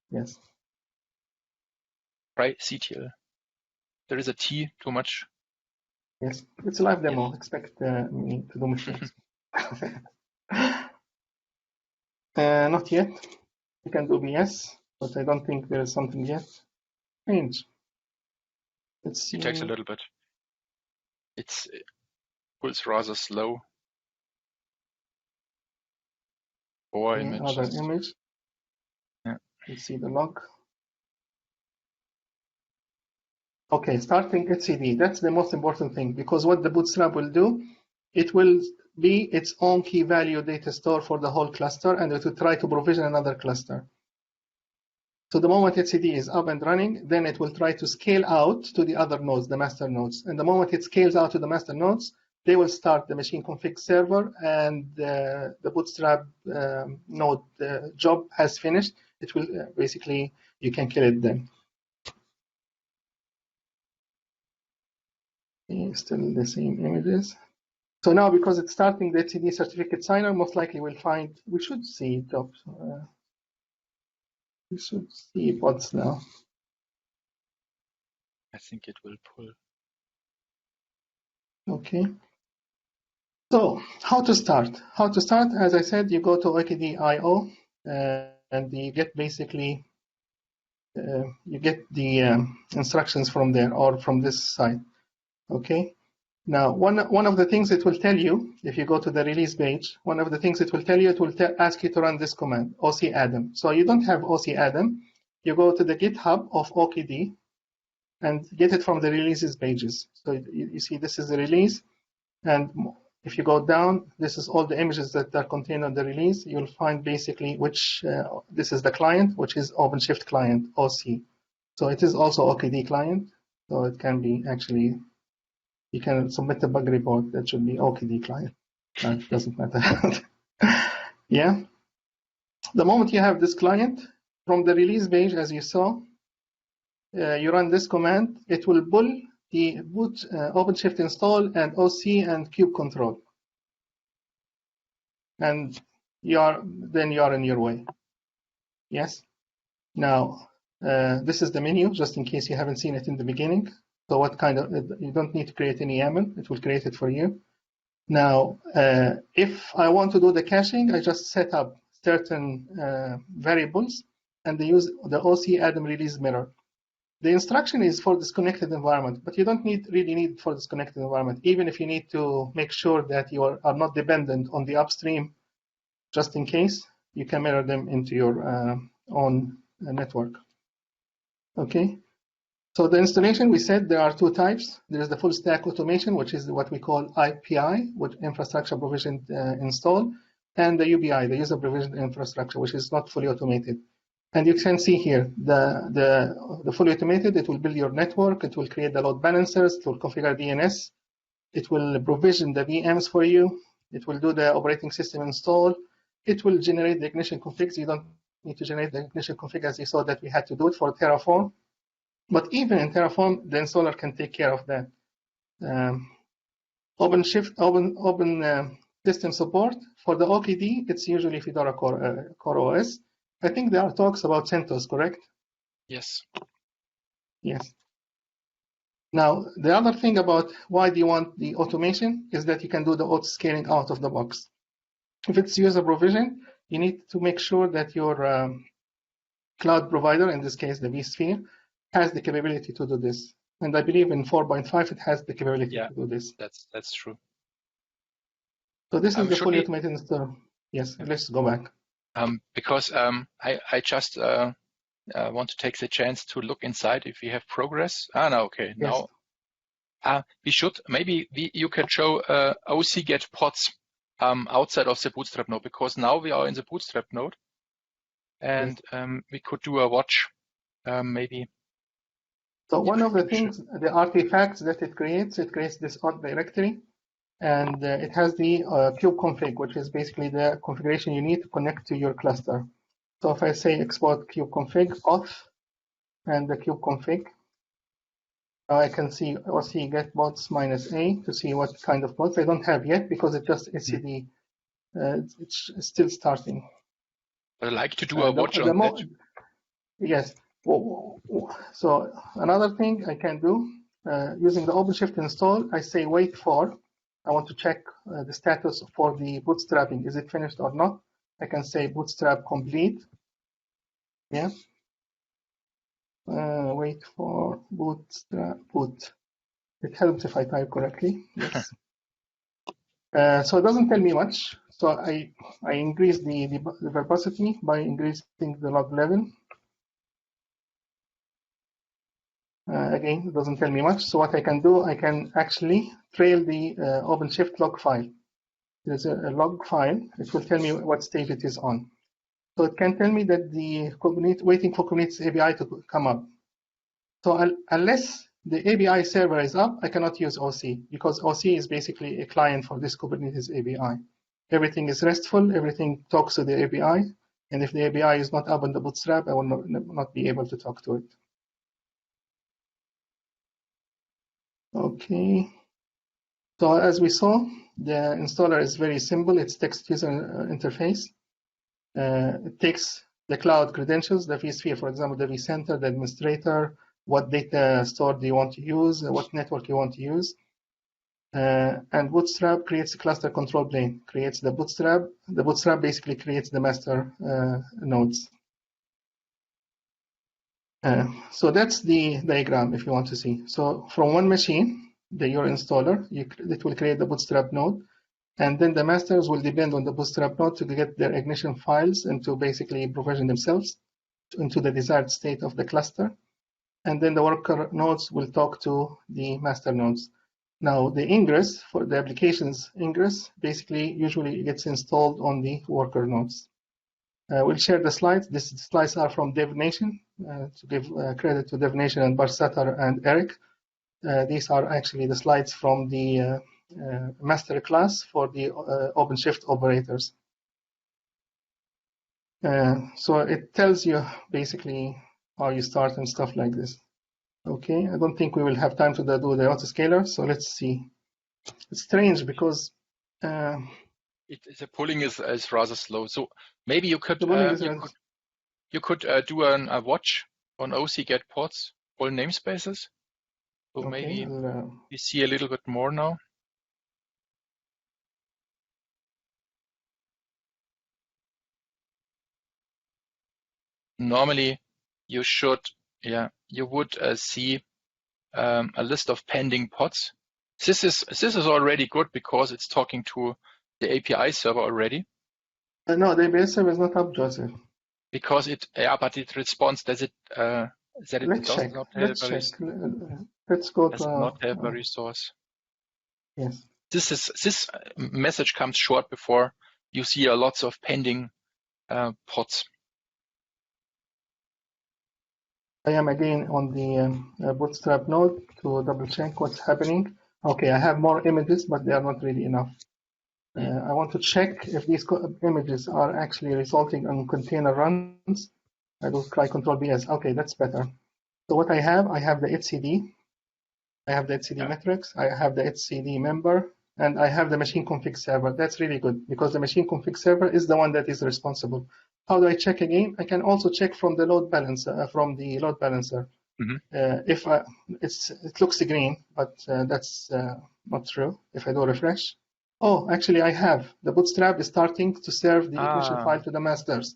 Yes. Right, CTL. There is a T too much. Yes, it's a live demo. Expect me to do mistakes. Not yet. You can do BS, but I don't think there is something yet. Change. Let's see. It takes a little bit. It's rather slow. Or Other image. Yeah. Let's see the log. Okay, starting etcd. That's the most important thing, because what the Bootstrap will do, it will be its own key value data store for the whole cluster, and it will try to provision another cluster. So the moment etcd is up and running, then it will try to scale out to the other nodes, the master nodes. And the moment it scales out to the master nodes, they will start the machine config server, and the Bootstrap node job has finished. It will basically, you can kill it then. Still the same images. So now, because it's starting the etcd certificate signer, most likely we'll find, we should see jobs. We should see pods now. I think it will pull. Okay. So how to start? How to start? As I said, you go to OKD.io and you get basically you get the instructions from there or from this site. Okay. Now, one of the things it will tell you, if you go to the release page, one of the things it will tell you, it will ask you to run this command, OC-Adam. So you don't have OC-Adam, you go to the GitHub of OKD and get it from the releases pages. So you see this is the release, and if you go down, this is all the images that are contained on the release. You'll find basically which, this is the client, which is OpenShift client, OC. So it is also OKD client, so it can be actually, you can submit a bug report that should be OKD client. That doesn't matter. Yeah. The moment you have this client, from the release page, as you saw, you run this command, it will pull the boot OpenShift install and OC and kube control. And then you are on your way. Yes. Now, this is the menu, just in case you haven't seen it in the beginning. So what kind of, you don't need to create any YAML, it will create it for you. Now, if I want to do the caching, I just set up certain variables and they use the OC-Adam release mirror. The instruction is for disconnected environment, but you don't really need for disconnected environment, even if you need to make sure that you are not dependent on the upstream, just in case, you can mirror them into your own network. Okay. So the installation, we said there are two types. There is the full stack automation, which is what we call IPI, which infrastructure provisioned install, and the UBI, the user provisioned infrastructure, which is not fully automated. And you can see here, the fully automated, it will build your network, it will create the load balancers, it will configure DNS, it will provision the VMs for you, it will do the operating system install, it will generate the ignition configs. You don't need to generate the ignition config as you saw that we had to do it for Terraform. But even in Terraform, the installer can take care of that. OpenShift, open system support. For the OKD, it's usually Fedora Core OS. I think there are talks about CentOS, correct? Yes. Yes. Now, the other thing about why do you want the automation is that you can do the auto scaling out of the box. If it's user provision, you need to make sure that your cloud provider, in this case the vSphere, has the capability to do this. And I believe in 4.5 it has the capability to do this. That's true. So this is the fully automated install. Yes, let's go back. Because I just want to take the chance to look inside if we have progress. No, okay. Yes. Now we should, maybe you can show OC get pods outside of the Bootstrap node, because now we are in the Bootstrap node, and yes. We could do a watch maybe. So one of the things, the artifacts that it creates this auth directory, and it has the kube config, which is basically the configuration you need to connect to your cluster. So if I say export kube config auth and the kube config, now I can see OC get bots -a to see what kind of bots. I don't have yet because it's just etcd. It's still starting. I'd like to do a watch on that. Yes. So another thing I can do, using the OpenShift install, I say wait for, I want to check the status for the bootstrapping. Is it finished or not? I can say bootstrap complete. Yeah. Wait for bootstrap boot. It helps if I type correctly. Yes. So it doesn't tell me much. So I increase the verbosity by increasing the log level. Again, it doesn't tell me much. So what I can do, I can actually trail the OpenShift log file. There's a log file. It will tell me what stage it is on. So it can tell me that the Kubernetes, waiting for Kubernetes API to come up. So unless the API server is up, I cannot use OC, because OC is basically a client for this Kubernetes API. Everything is RESTful, everything talks to the API, and if the API is not up on the Bootstrap, I will not be able to talk to it. Okay, so as we saw, the installer is very simple. It's text user interface. It takes the cloud credentials, the vSphere, for example, the vCenter, the administrator, what data store do you want to use, what network you want to use. And Bootstrap creates a cluster control plane, creates the Bootstrap. The Bootstrap basically creates the master nodes. So that's the diagram if you want to see. So from one machine, your installer. It will create the Bootstrap node. And then the masters will depend on the Bootstrap node to get their ignition files and to basically provision themselves into the desired state of the cluster. And then the worker nodes will talk to the master nodes. Now, the ingress for the application's ingress basically usually gets installed on the worker nodes. We'll share the slides. These slides are from DevNation, to give credit to DevNation and Barsatar and Eric. These are actually the slides from the master class for the OpenShift operators. So it tells you basically how you start and stuff like this. Okay, I don't think we will have time to do the autoscaler, so let's see. It's strange because the pulling is rather slow. So maybe you could do a watch on OC-get pods, all namespaces. So okay, maybe we see a little bit more now. Normally, you would see a list of pending pods. This is already good because it's talking to the API server already. No, the API server is not up, Joseph. Because but it responds. Does it? That it Let's does check. not have Let's check. Let's go does to. Not have a resource. Yes. This message comes short before you see lots of pending pods. I am again on the Bootstrap node to double check what's happening. Okay, I have more images, but they are not really enough. I want to check if these images are actually resulting in container runs. I do try Control BS. Okay, that's better. So what I have the etcd. I have the etcd metrics. I have the etcd member, and I have the machine config server. That's really good because the machine config server is the one that is responsible. How do I check again? I can also check from the load balancer. Mm-hmm. It looks green, but that's not true. If I do refresh, oh, actually I have the Bootstrap is starting to serve the ignition file to the masters.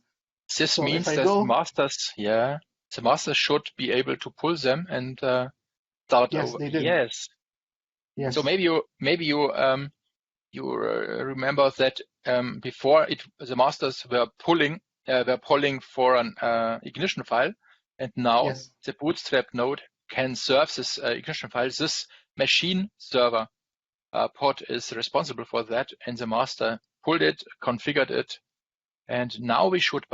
This means that the masters should be able to pull them and start yes, over. They did. Yes. So maybe you remember that before the masters were pulling for an ignition file, and now the Bootstrap node can serve this ignition file. This machine server pod is responsible for that, and the master pulled it, configured it, and now we should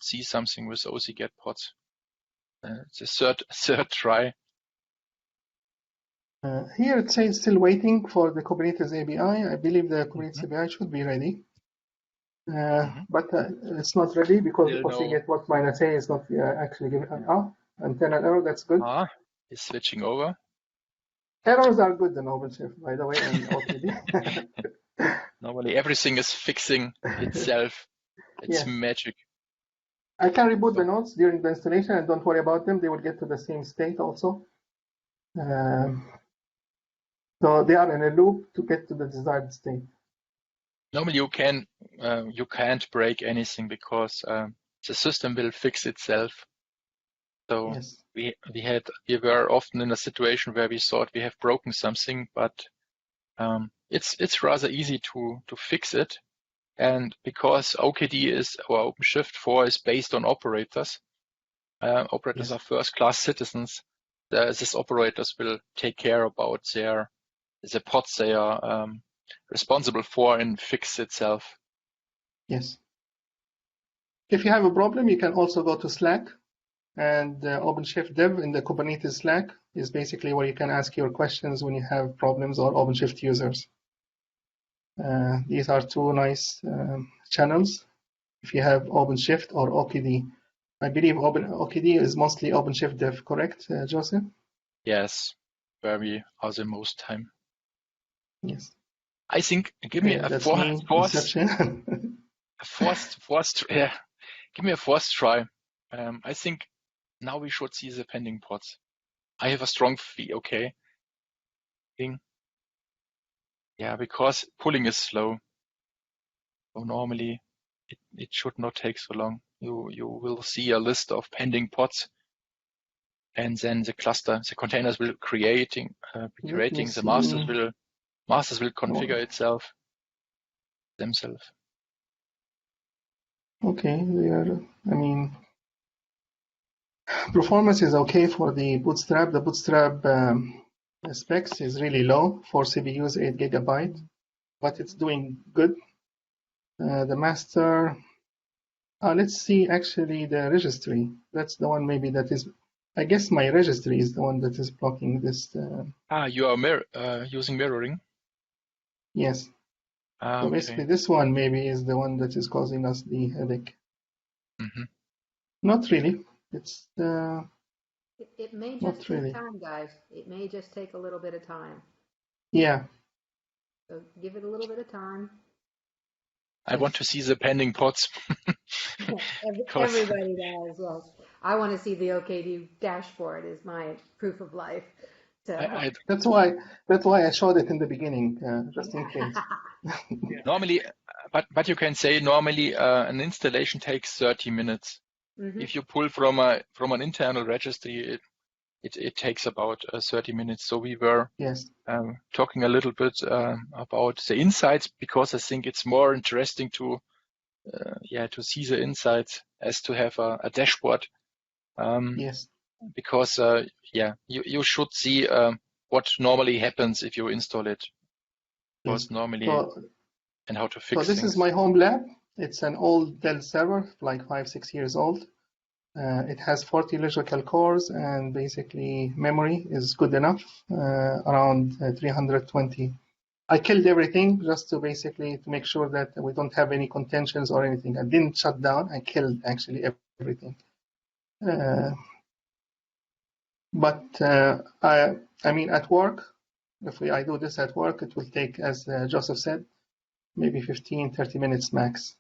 see something with OC-get pods. It's a third try. Here it says still waiting for the Kubernetes API. I believe the Kubernetes API should be ready. But it's not ready because OC-get pod -a is not actually giving internal error. That's good. It's switching over. Errors are good in OpenShift, by the way, and OKD. Normally everything is fixing itself. It's magic. I can reboot the nodes during the installation, and don't worry about them. They will get to the same state also. So they are in a loop to get to the desired state. Normally you can't break anything because the system will fix itself. So we were often in a situation where we thought we have broken something, but it's rather easy to fix it. And because OKD or OpenShift 4 is based on operators, operators are first-class citizens. These operators will take care about the pods they are responsible for and fix itself. Yes. If you have a problem, you can also go to Slack, and OpenShift Dev in the Kubernetes Slack is basically where you can ask your questions when you have problems, or OpenShift users. These are two nice channels. If you have OpenShift or OKD, I believe OKD is mostly OpenShift Dev, correct, Joseph? Yes, where we are the most time. Yes. I think give me a fourth try. I think now we should see the pending pods. I have a strong thing. Yeah, because pulling is slow. So normally it should not take so long. You will see a list of pending pods. and then the cluster, the containers will be creating the masters will configure itself themselves. Okay, performance is okay for the Bootstrap. The Bootstrap specs is really low for CPUs, 8 GB, but it's doing good. The master, let's see actually the registry. That's the one maybe that is, I guess my registry is the one that is blocking this. You are using mirroring? Yes. So basically this one maybe is the one that is causing us the headache. Mm-hmm. Not really. It's it may just take time, guys. It may just take a little bit of time. Yeah. So give it a little bit of time. I want to see the pending pods. Everybody does. Yes, I want to see the OKD dashboard is my proof of life. So. That's why I showed it in the beginning, just in case. Normally, but you can say normally an installation takes 30 minutes. Mm-hmm. If you pull from an internal registry, it takes about 30 minutes. So we were talking a little bit about the insights, because I think it's more interesting to see the insights as to have a dashboard. Yes. Because you should see what normally happens if you install it. Because normally and how to fix So this things. is my home lab. It's an old Dell server, like 5-6 years old. It has 40 logical cores, and basically memory is good enough, around 320. I killed everything just to basically to make sure that we don't have any contentions or anything. I didn't shut down. I killed actually everything. But I mean, at work, if I do this at work, it will take, as Joseph said, maybe 15-30 minutes max.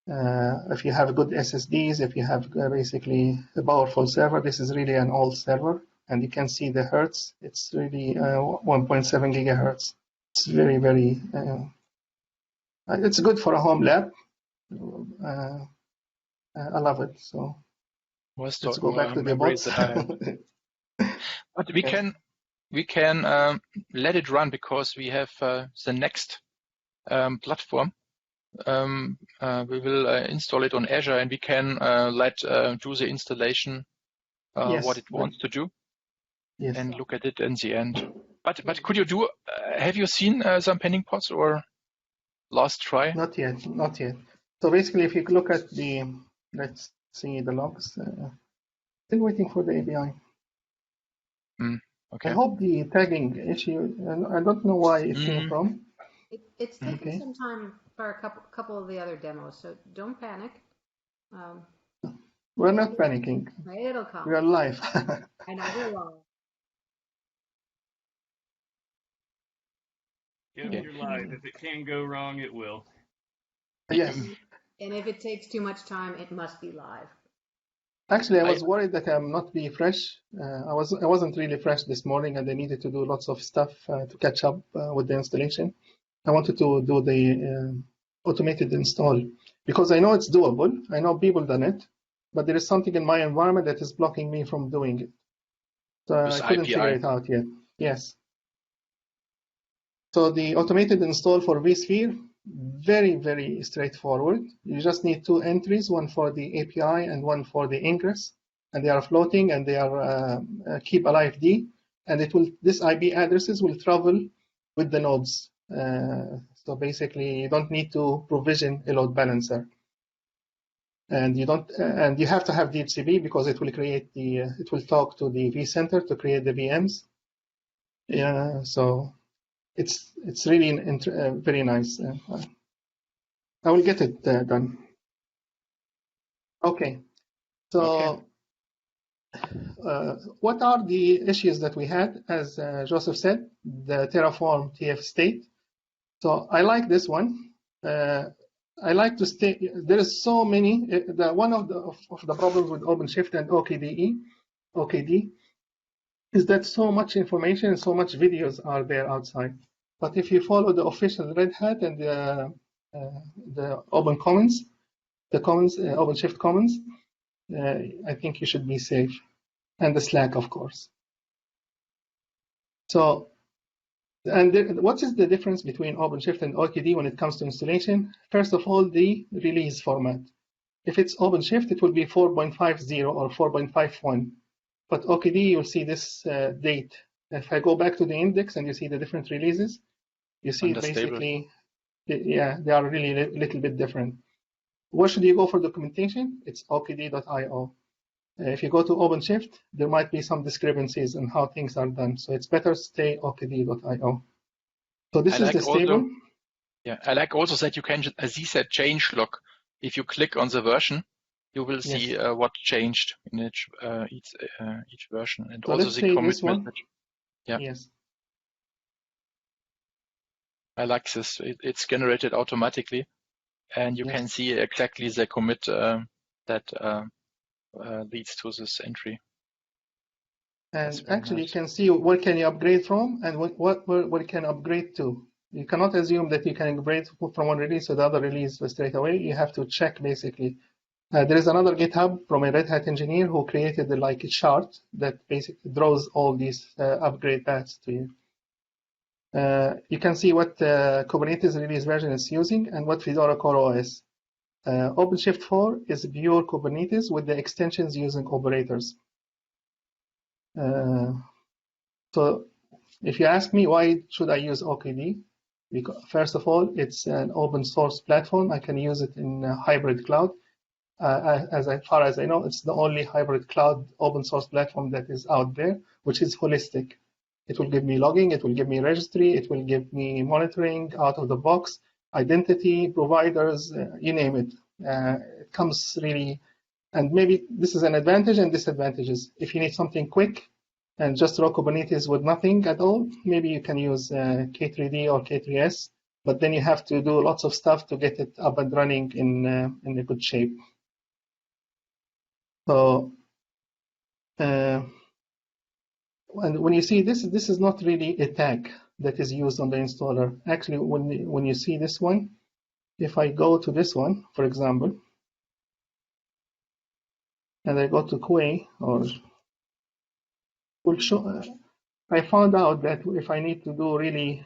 If you have good SSDs, if you have basically a powerful server, this is really an old server, and you can see the hertz. It's really 1.7 gigahertz. It's very, very. It's good for a home lab. I love it. So let's go back to the bots. But we can let it run, because we have the next platform. We will install it on Azure, and we can do the installation what it wants to do, and look at it in the end. But could you do? Have you seen some pending pods or last try? Not yet. So basically, if you look at let's see the logs. Still waiting for the API. Okay. I hope the tagging issue. I don't know why it came from. It's taking some time for a couple of the other demos, so don't panic. We're not panicking. It'll come. We are live. I know we're live. Yep, you're live. If it can go wrong, it will. Yes. And if it takes too much time, it must be live. Actually, I was worried that I'm not be fresh. I wasn't really fresh this morning, and I needed to do lots of stuff to catch up with the installation. I wanted to do the automated install, because I know it's doable. I know people done it, but there is something in my environment that is blocking me from doing it. So I couldn't figure it out yet. Yes. So the automated install for vSphere, very, very straightforward. You just need 2 entries, one for the API and one for the ingress, and they are floating, and they are keep alive D, and this IP addresses will travel with the nodes. So basically, you don't need to provision a load balancer, and you have to have DHCP, because it will create it will talk to the vCenter to create the VMs. Yeah, so it's really very nice. I will get it done. Okay, so what are the issues that we had? As Joseph said, the Terraform TF state. So I like this one. I like to stay. There is so many. One of the problems with OpenShift and OKD is that so much information and so much videos are there outside. But if you follow the official Red Hat and the Open Commons, OpenShift Commons, I think you should be safe. and the Slack, of course. So, what is the difference between OpenShift and OKD when it comes to installation? First of all, the release format. If it's OpenShift, it will be 4.50 or 4.51. But OKD, you'll see this date. If I go back to the index and you see the different releases, you see basically, yeah, they are really a little bit different. Where should you go for documentation? It's okd.io. If you go to OpenShift, there might be some discrepancies in how things are done. So it's better stay okd.io. So this is the stable. Yeah, I like also that you can see that change log. If you click on the version, you will see what changed in each version, and so also the commit message. Yeah. Yes. I like this. It's generated automatically, and you can see exactly the commit that leads to this entry. And actually, nice. You can see where can you upgrade from and what you can upgrade to. You cannot assume that you can upgrade from one release to the other release straight away. You have to check basically. There is another GitHub from a Red Hat engineer who created like a chart that basically draws all these upgrade paths to you. You can see what Kubernetes release version is using and what Fedora CoreOS. OpenShift 4 is pure Kubernetes with the extensions using operators. So if you ask me why should I use OKD, because first of all, it's an open source platform. I can use it in hybrid cloud. As far as I know, it's the only hybrid cloud open source platform that is out there, which is holistic. It will give me logging, it will give me registry, it will give me monitoring out of the box, identity, providers, you name it. It comes really, and maybe this is an advantage and disadvantages. If you need something quick and just raw Kubernetes with nothing at all, maybe you can use K3D or K3S, but then you have to do lots of stuff to get it up and running in a good shape. So, and when you see this is not really a tag that is used on the installer. Actually, when you see this one, if I go to this one, for example, and I go to Quay, or will show, I found out that if I need to do really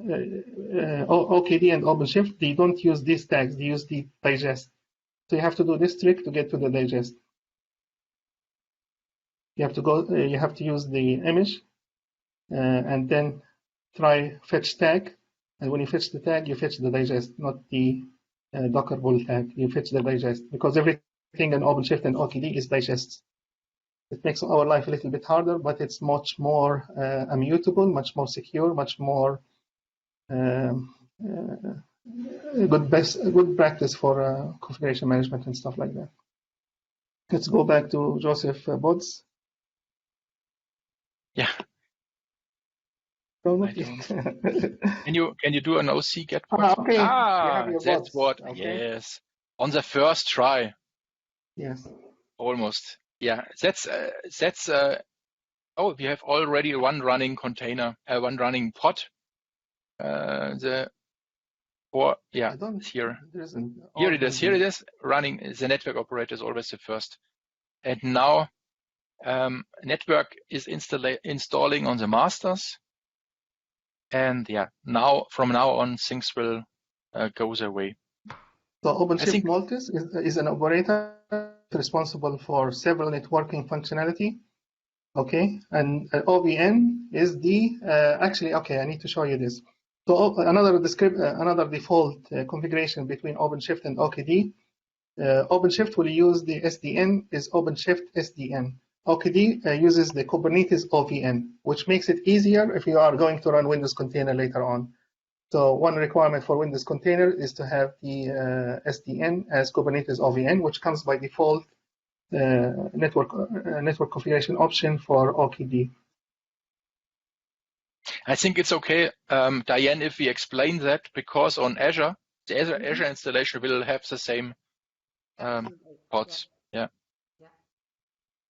OKD and OpenShift, they don't use these tags, they use the digest. So you have to do this trick to get to the digest. You have to go. You have to use the image, and then try fetch tag. And when you fetch the tag, you fetch the digest, not the Docker bull tag. You fetch the digest because everything in OpenShift and OKD is digests. It makes our life a little bit harder, but it's much more immutable, much more secure, much more good practice for configuration management and stuff like that. Let's go back to Joseph Bods. Yeah. Can you do an OC get? Okay. That's what. Okay. Yes. On the first try. Yes. Almost. Yeah. That's. Oh, we have already one running container, one running pod. Here. Here it is. Here it is. Running. The network operator is always the first. And now, network is installing on the masters. And yeah, from now on, things will go their way. So OpenShift Multis is an operator responsible for several networking functionality. Okay, and OVN is the actually. Okay, I need to show you this. So another default configuration between OpenShift and OKD. OpenShift will use the SDN is OpenShift SDN. OKD uses the Kubernetes OVN, which makes it easier if you are going to run Windows Container later on. So one requirement for Windows Container is to have the SDN as Kubernetes OVN, which comes by default network configuration option for OKD. I think it's okay, Diane, if we explain that, because on Azure, the Azure installation will have the same pods. Yeah.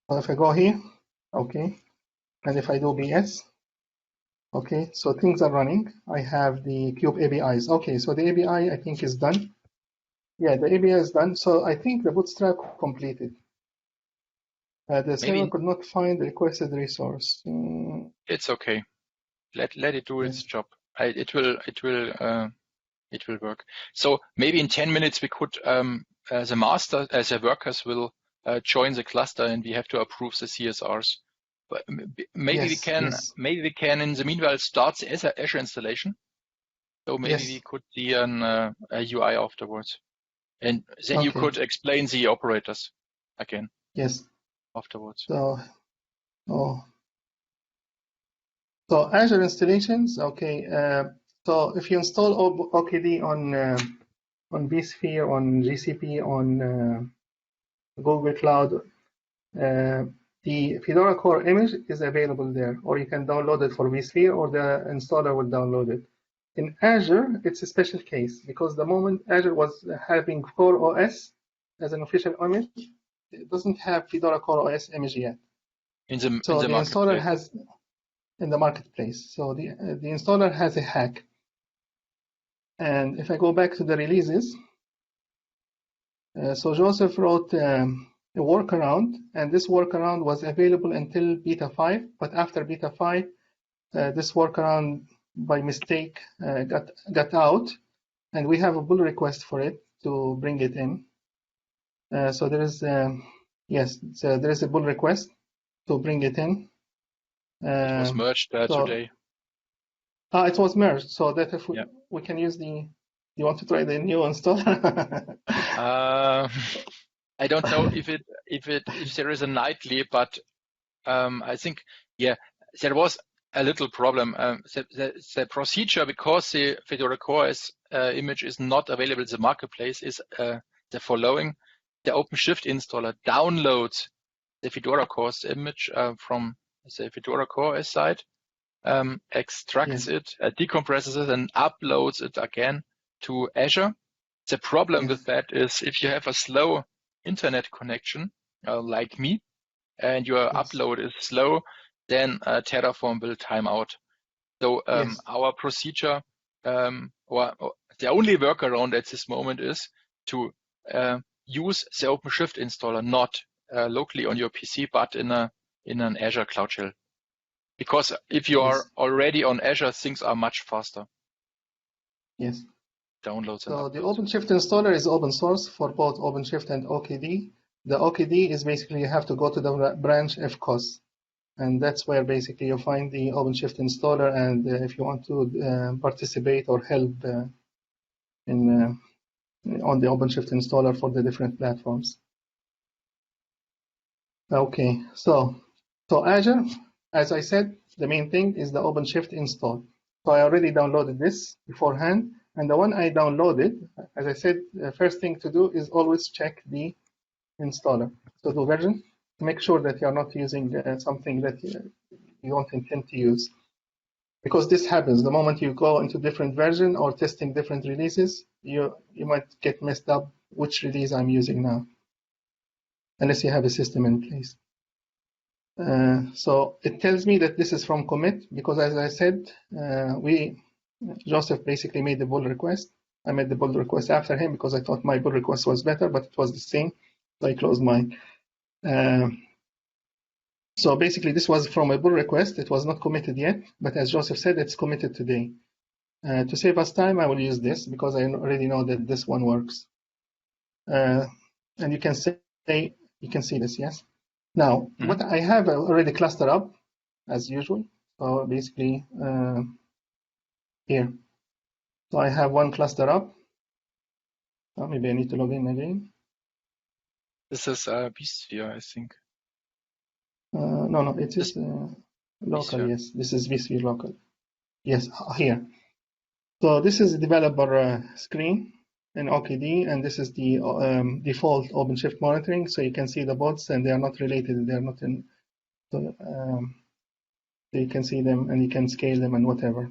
So if I go here, okay, and if I do BS, okay, so things are running. I have the Kube APIs. Okay, so the API I think is done. Yeah, the API is done. So I think the bootstrap completed. The server could not find the requested resource. It's okay. Let it do its Yes. job. It will work. So maybe in 10 minutes we could, the workers will join the cluster, and we have to approve the CSRs. But maybe we can in the meanwhile start the Azure installation. So maybe we could see a UI afterwards, and then you could explain the operators again. Yes. Afterwards. So Azure installations. Okay. So if you install OKD on vSphere, on GCP, on Google Cloud, the Fedora Core image is available there, or you can download it for vSphere, or the installer will download it. In Azure, it's a special case because the moment Azure was having Core OS as an official image, it doesn't have Fedora Core OS image yet. In the installer has in the marketplace. So the installer has a hack. And if I go back to the releases, so Joseph wrote a workaround, and this workaround was available until beta 5. But after beta 5, this workaround by mistake got out, and we have a pull request for it to bring it in. So there is there is a pull request to bring it in. It was merged today. It was merged, so that if we can use the. You want to try the new installer? I don't know if there is a nightly, but I think there was a little problem. The procedure, because the Fedora Core image is not available in the marketplace, is the following: the OpenShift installer downloads the Fedora Core image from the Fedora Core side, extracts it, decompresses it, and uploads it again to Azure. The problem with that is if you have a slow internet connection, like me, and your upload is slow, then Terraform will time out. So our procedure, or the only workaround at this moment, is to use the OpenShift installer not locally on your PC, but in an Azure Cloud Shell. Because if you are already on Azure, things are much faster. Yes. Downloads. So the OpenShift installer is open source for both OpenShift and OKD. The OKD is basically you have to go to the branch FCOS, and that's where basically you find the OpenShift installer. And if you want to participate or help on the OpenShift installer for the different platforms. Okay, so Azure, as I said, the main thing is the OpenShift install. So I already downloaded this beforehand. And the one I downloaded, as I said, the first thing to do is always check the installer. So the version, to make sure that you're not using something that you don't intend to use. Because this happens, the moment you go into different version or testing different releases, you might get messed up which release I'm using now, unless you have a system in place. So it tells me that this is from commit, because as I said, Joseph basically made the pull request. I made the pull request after him because I thought my pull request was better, but it was the same. So I closed mine. So basically, this was from a pull request. It was not committed yet, but as Joseph said, it's committed today. To save us time, I will use this because I already know that this one works. And you can see this, yes? Now, what I have already clustered up, as usual. So basically, here. So I have one cluster up. Oh, maybe I need to log in again. This is vSphere, I think. No, it is local. vSphere. Yes, this is vSphere local. Yes, here. So this is the developer screen in OKD, and this is the default OpenShift monitoring. So you can see the bots, and they are not related. They are not in. So you can see them, and you can scale them and whatever.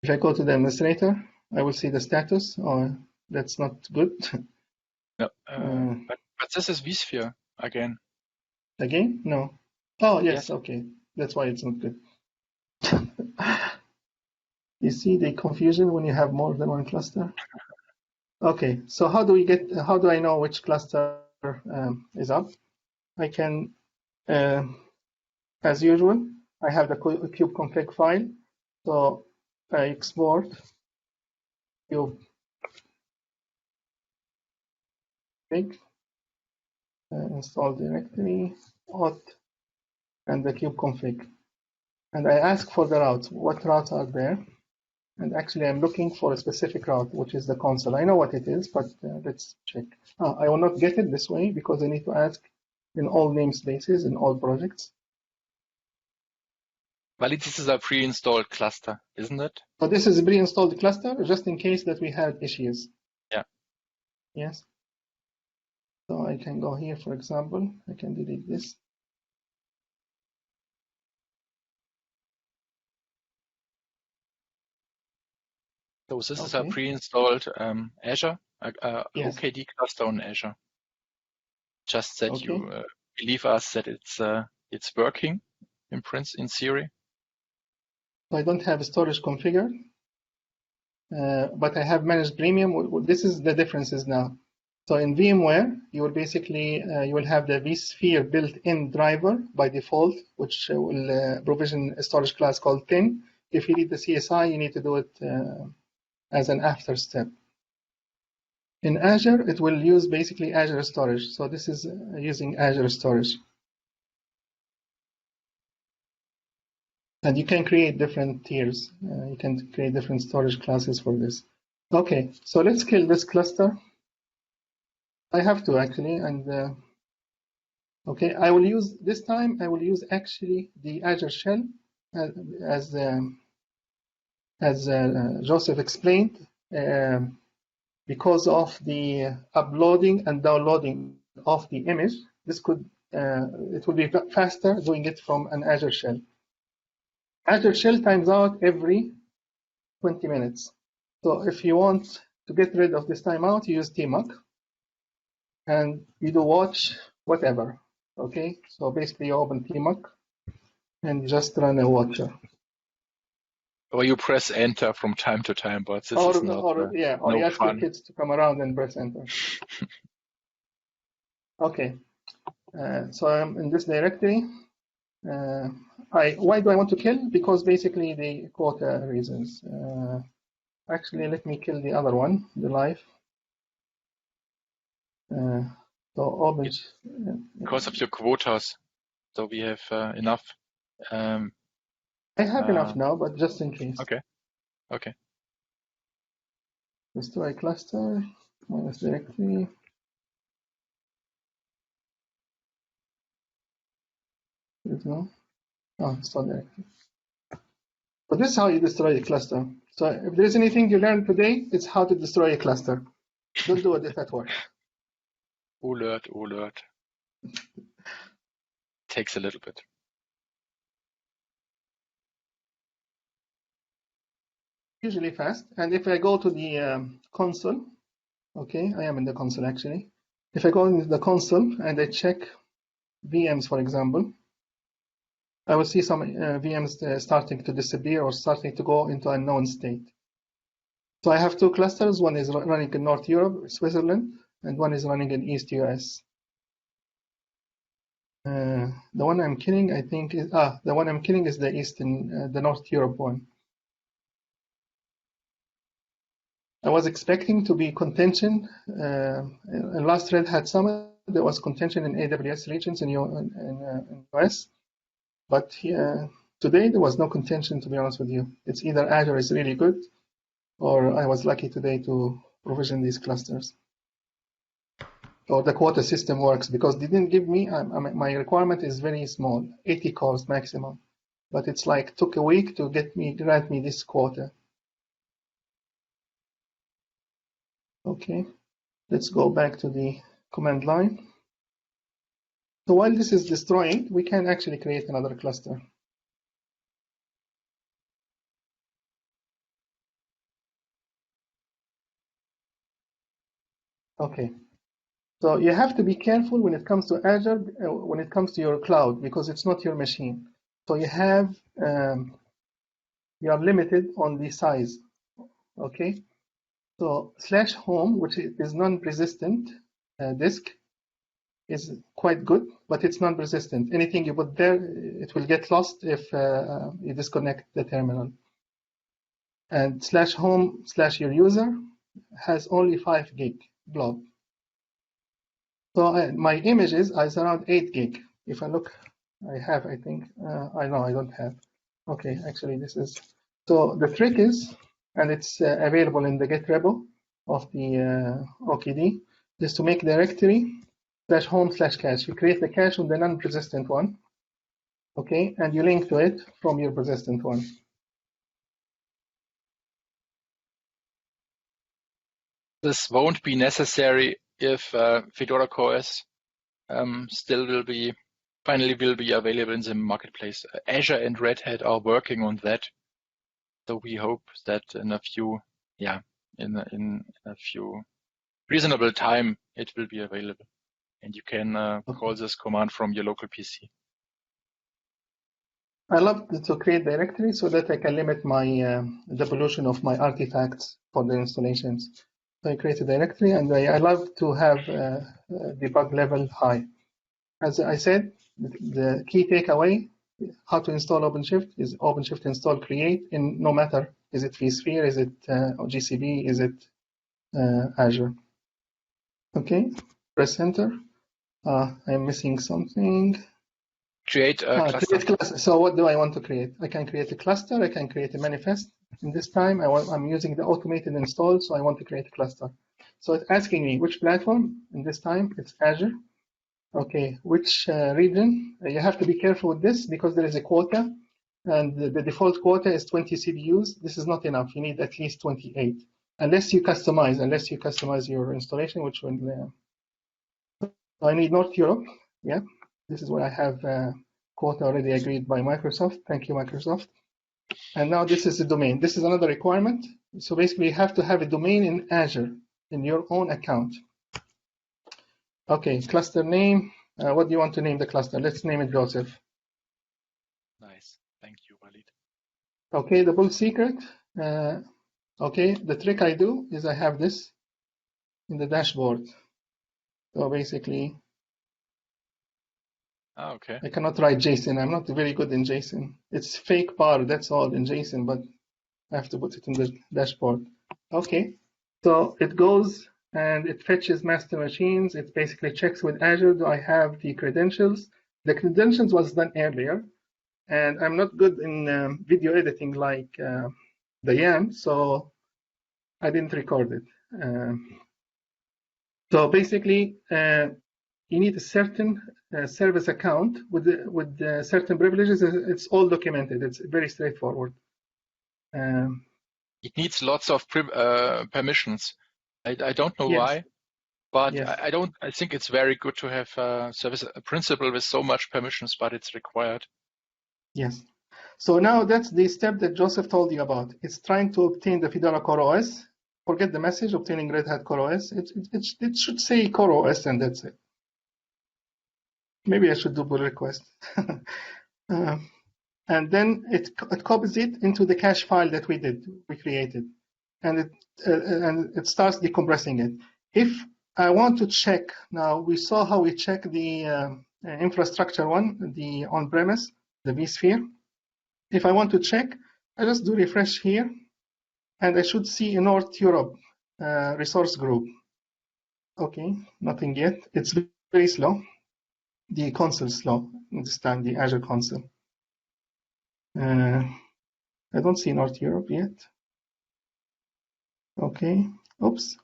If I go to the administrator, I will see the status. Oh, that's not good. No, but this is vSphere again. Again? No. Oh, yes. Okay. That's why it's not good. You see the confusion when you have more than one cluster? Okay. So how do I know which cluster is up? I can, as usual, I have the kubeconfig file. So I export kubeconfig, install directory, auth, and the kubeconfig. And I ask for the routes. What routes are there? And actually, I'm looking for a specific route, which is the console. I know what it is, but let's check. I will not get it this way because I need to ask in all namespaces, in all projects. Walid, this is a pre-installed cluster, isn't it? So this is a pre-installed cluster, just in case that we had issues. Yeah. Yes. So I can go here, for example. I can delete this. So this is a Okay. pre-installed Azure, Yes. OKD cluster on Azure. Just that Okay. you believe us that it's working in theory. So I don't have storage configured, but I have managed premium. This is the differences now. So in VMware, you will basically you will have the vSphere built-in driver by default, which will provision a storage class called thin. If you need the CSI, you need to do it as an after step. In Azure, it will use basically Azure storage. So this is using Azure storage. And you can create different tiers. You can create different storage classes for this. Okay, so let's kill this cluster. I have to actually, and okay, I will use this time. I will use actually the Azure shell as Joseph explained, because of the uploading and downloading of the image. This could it will be faster doing it from an Azure shell. Azure shell times out every 20 minutes. So if you want to get rid of this timeout, you use tmux. And you do watch whatever, okay? So basically you open tmux and you just run a watcher. Or you press enter from time to time, but this or is not or you ask fun. your kids to come around and press enter. Okay, so I'm in this directory. Why do I want to kill? Because basically the quota reasons. Actually, let me kill the other one, the life. So open. Because of your quotas, so we have enough. I have enough now, but just in case. Okay. Okay. Destroy cluster minus directory. There's no. Oh, install directory. But this is how you destroy a cluster. So if there's anything you learned today, it's how to destroy a cluster. Don't do it if that works. Alert. Takes a little bit. Usually fast. And if I go to the console, okay, I am in the console actually. If I go into the console and I check VMs, for example, I will see some VMs starting to disappear or starting to go into unknown state. So I have two clusters. One is running in North Europe, Switzerland, and one is running in East US. The one I'm killing, I think, is the one I'm killing is the Eastern, the North Europe one. I was expecting to be contention. Last Red Hat Summit, there was contention in AWS regions in US, but today there was no contention. To be honest with you, it's either Azure is really good, or I was lucky today to provision these clusters. Or the quota system works because they didn't give me, my requirement is very small, 80 cores maximum, but it's like took a week to grant me this quota. Okay, let's go back to the command line. So while this is destroying, we can actually create another cluster. Okay. So you have to be careful when it comes to Azure, when it comes to your cloud, because it's not your machine. So you have, you are limited on the size, okay? So /home, which is non-persistent disk, is quite good, but it's non-persistent. Anything you put there, it will get lost if you disconnect the terminal. And /home/your user has only 5 gig blob. So my images is around 8 gig. If I look, I think, I know I don't have. Okay, actually this is, so the trick is, and it's available in the Git repo of the OKD, is to make directory /home/cache. You create the cache on the non-persistent one, okay, and you link to it from your persistent one. This won't be necessary if Fedora CoreOS finally will be available in the marketplace. Azure and Red Hat are working on that, so we hope that in a few reasonable time it will be available, and you can call this command from your local PC. I love to create directory so that I can limit my devolution of my artifacts for the installations. So I create a directory, and I love to have debug level high. As I said, the key takeaway, how to install OpenShift is OpenShift install create in no matter, is it vSphere, is it GCP, is it Azure. Okay, press enter. I'm missing something. Create a cluster. So what do I want to create? I can create a cluster, I can create a manifest. In this time, I'm using the automated install, so I want to create a cluster. So it's asking me which platform. In this time, it's Azure. Okay, which region? You have to be careful with this because there is a quota, and the default quota is 20 CPUs. This is not enough. You need at least 28, unless you customize your installation, which will. I need North Europe. Yeah, this is where I have quota already agreed by Microsoft. Thank you, Microsoft. And now this is the domain. This is another requirement. So basically, you have to have a domain in Azure in your own account. Okay, cluster name. What do you want to name the cluster? Let's name it Joseph. Nice. Thank you, Walid. Okay, the build secret. Okay, the trick I do is I have this in the dashboard. So basically, okay. I cannot write JSON. I'm not very good in JSON. It's fake bar, that's all in JSON, but I have to put it in the dashboard. Okay, so it goes and it fetches master machines. It basically checks with Azure, do I have the credentials? The credentials was done earlier, and I'm not good in video editing like Diane, so I didn't record it. So basically, you need a certain service account with certain privileges. It's all documented. It's very straightforward. It needs lots of permissions. I don't know yes. why, but yes. I think it's very good to have a service principal with so much permissions, but it's required. Yes. So now that's the step that Joseph told you about. It's trying to obtain the Fedora CoreOS. Forget the message, obtaining Red Hat CoreOS. It should say CoreOS and that's it. Maybe I should do pull request. And then it copies it into the cache file that we created. And it starts decompressing it. If I want to check, now we saw how we check the infrastructure one, the on-premise, the vSphere. If I want to check, I just do refresh here, and I should see a North Europe resource group. Okay, nothing yet. It's very slow. The console is slow this time, the Azure console. I don't see North Europe yet. Okay, oops.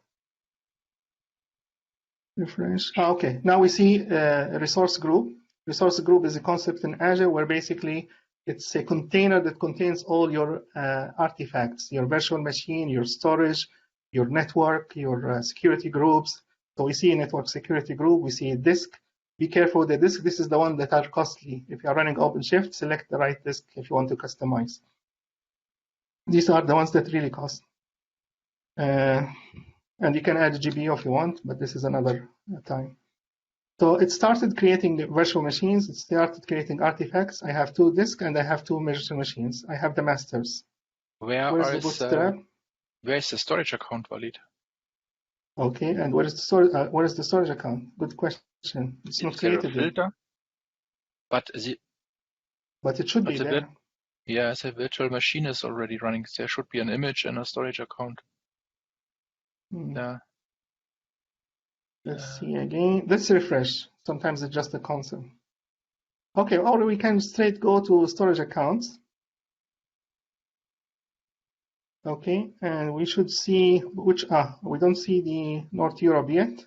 Refresh. Okay, now we see a resource group. Resource group is a concept in Azure where basically it's a container that contains all your artifacts, your virtual machine, your storage, your network, your security groups. So we see a network security group, we see a disk. Be careful with the disk. This is the one that are costly. If you're running OpenShift, select the right disk if you want to customize. These are the ones that really cost. And you can add GPU if you want, but this is another time. So it started creating virtual machines. It started creating artifacts. I have 2 disks and I have 2 virtual machines. I have the masters. Where's the storage account, Walid? Okay, and where is the storage account? Good question. It's not Is there a created yet, filter? But but it should be the there. yeah, the virtual machine is already running. There should be an image and a storage account. Hmm. Yeah. Let's see again. Let's refresh. Sometimes it's just a console. Okay, or we can straight go to storage accounts. Okay, and we should see which, we don't see the North Europe yet.